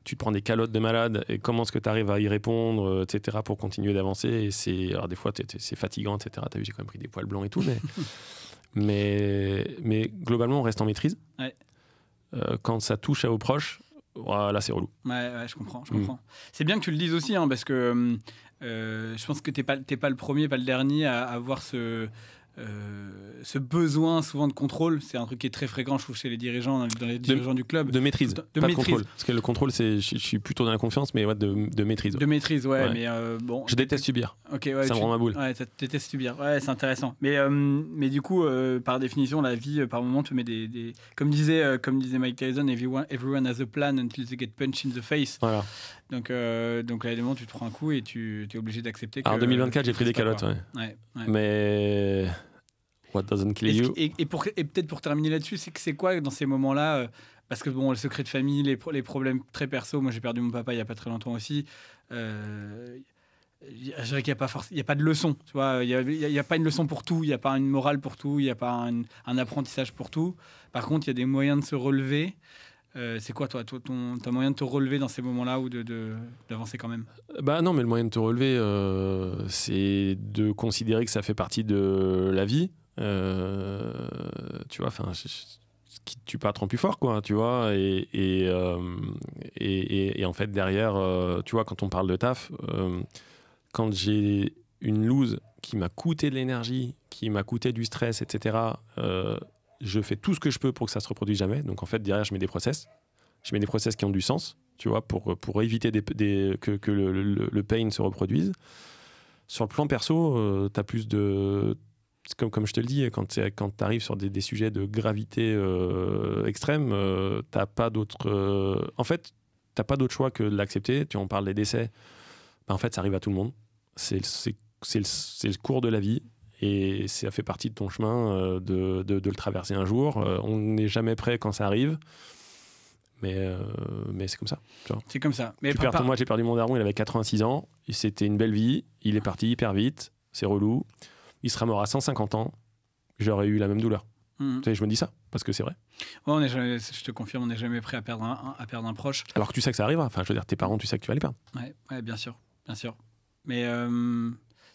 tu te prends des calottes de malade et comment est-ce que tu arrives à y répondre, etc. pour continuer d'avancer. Et alors des fois, c'est fatigant, etc. T'as vu, j'ai quand même pris des poils blancs et tout, mais globalement, on reste en maîtrise. Ouais. Quand ça touche à vos proches, là, c'est relou. Ouais, je comprends. C'est bien que tu le dises aussi, hein, parce que je pense que t'es pas le premier, pas le dernier à avoir ce besoin souvent de contrôle. C'est un truc qui est très fréquent, je trouve, chez les dirigeants, dans les dirigeants du club. De maîtrise, pas de contrôle. Parce que le contrôle, je suis plutôt dans la confiance, mais de maîtrise. De maîtrise, ouais. Mais bon. Je déteste subir. Okay, ouais, ça me rend ma boule. Ouais, tu détestes subir. Ouais, c'est intéressant. Mais du coup, par définition, la vie, par moment, te met des... Comme disait Mike Tyson, everyone has a plan until they get punched in the face. Voilà. Donc là, évidemment, tu te prends un coup et tu es obligé d'accepter que... Alors, 2024, j'ai pris des calottes, ouais. Mais... What doesn't kill you. Et peut-être pour terminer là-dessus, c'est quoi dans ces moments-là parce que bon, le secret de famille, les problèmes très perso, moi j'ai perdu mon papa il n'y a pas très longtemps aussi. Je dirais qu'il n'y a pas de leçon. Tu vois, il y a pas une leçon pour tout, il n'y a pas une morale pour tout, il n'y a pas un apprentissage pour tout. Par contre, il y a des moyens de se relever. C'est quoi, toi, ton moyen de te relever dans ces moments-là ou d'avancer quand même? Non, mais le moyen de te relever, c'est de considérer que ça fait partie de la vie. Tu vois, enfin, qui tue pas trop plus fort, quoi, tu vois. Et en fait, derrière, tu vois, quand on parle de taf, quand j'ai une loose qui m'a coûté de l'énergie, qui m'a coûté du stress, etc., je fais tout ce que je peux pour que ça se reproduise jamais. Donc en fait, derrière, je mets des process. Je mets des process qui ont du sens, tu vois, pour éviter que le pain se reproduise. Sur le plan perso, tu as plus de... Comme je te le dis, quand tu arrives sur des sujets de gravité extrême, t'as pas d'autre... en fait, tu n'as pas d'autre choix que de l'accepter. Tu en parles des décès. En fait, ça arrive à tout le monde. C'est le cours de la vie. Et ça fait partie de ton chemin de le traverser un jour. On n'est jamais prêt quand ça arrive. Mais c'est comme ça. Tu vois. C'est comme ça. Mais moi, j'ai perdu mon daron, il avait 86 ans. Et c'était une belle vie. Il est parti hyper vite. C'est relou. Il sera mort à 150 ans. J'aurais eu la même douleur. Tu sais, je me dis ça, parce que c'est vrai. Ouais, je te confirme, on n'est jamais prêt à perdre un proche. Alors que tu sais que ça arrivera. Enfin, je veux dire, tes parents, tu sais que tu vas les perdre. Ouais, bien sûr. Mais...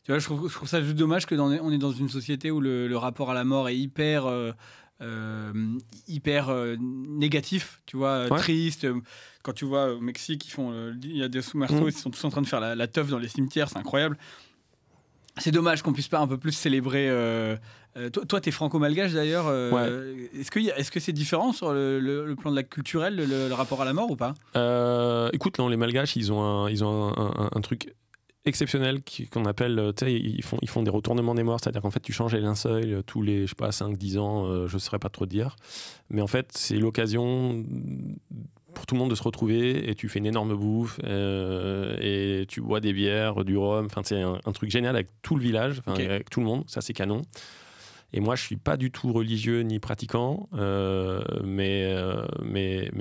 tu vois, je trouve ça juste dommage que on est dans une société où le rapport à la mort est hyper négatif, tu vois, triste. Quand tu vois au Mexique, il y a des sous-marteaux, ils sont tous en train de faire la teuf dans les cimetières, c'est incroyable. C'est dommage qu'on puisse pas un peu plus célébrer. Toi, t'es franco-malgache d'ailleurs. Est-ce que c'est différent sur le plan de la culturelle, le rapport à la mort ou pas? Écoute, non, les malgaches, ils ont un truc exceptionnel qu'on appelle, tu sais, ils font des retournements des morts, c'est-à-dire qu'en fait tu changes les linceuls tous les, je sais pas, 5-10 ans, je ne saurais pas trop te dire, mais en fait c'est l'occasion pour tout le monde de se retrouver et tu fais une énorme bouffe et tu bois des bières, du rhum, enfin c'est un truc génial avec tout le village, avec tout le monde, ça c'est canon. Et moi, je suis pas du tout religieux ni pratiquant, mais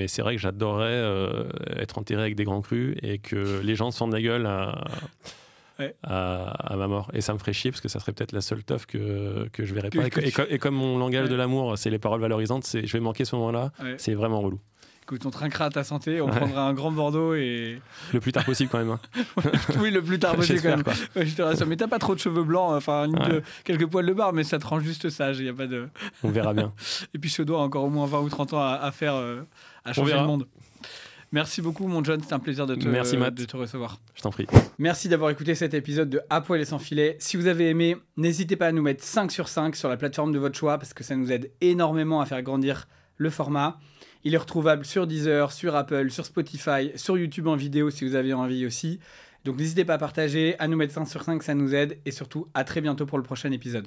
c'est vrai que j'adorerais être enterré avec des grands crus et que les gens se fendent la gueule à ma mort. Et ça me ferait chier parce que ça serait peut-être la seule teuf que je verrais pas. Et comme mon langage de l'amour, c'est les paroles valorisantes, je vais manquer ce moment-là. C'est vraiment relou. Écoute, on trinquera à ta santé, on prendra un grand Bordeaux et... Le plus tard possible quand même. Hein. Oui, le plus tard possible quand même. Ouais, je te rassure. Mais t'as pas trop de cheveux blancs, quelques poils de barbe, mais ça te rend juste sage. Y a pas de... On verra bien. Et puis je dois encore au moins 20 ou 30 ans à faire, à changer le monde. Merci beaucoup, mon John. C'était un plaisir de te recevoir. Je t'en prie. Merci d'avoir écouté cet épisode de À poil et sans filet. Si vous avez aimé, n'hésitez pas à nous mettre 5 sur 5 sur la plateforme de votre choix parce que ça nous aide énormément à faire grandir le format. Il est retrouvable sur Deezer, sur Apple, sur Spotify, sur YouTube en vidéo si vous avez envie aussi. Donc n'hésitez pas à partager, à nous mettre 5 sur 5, ça nous aide. Et surtout, à très bientôt pour le prochain épisode.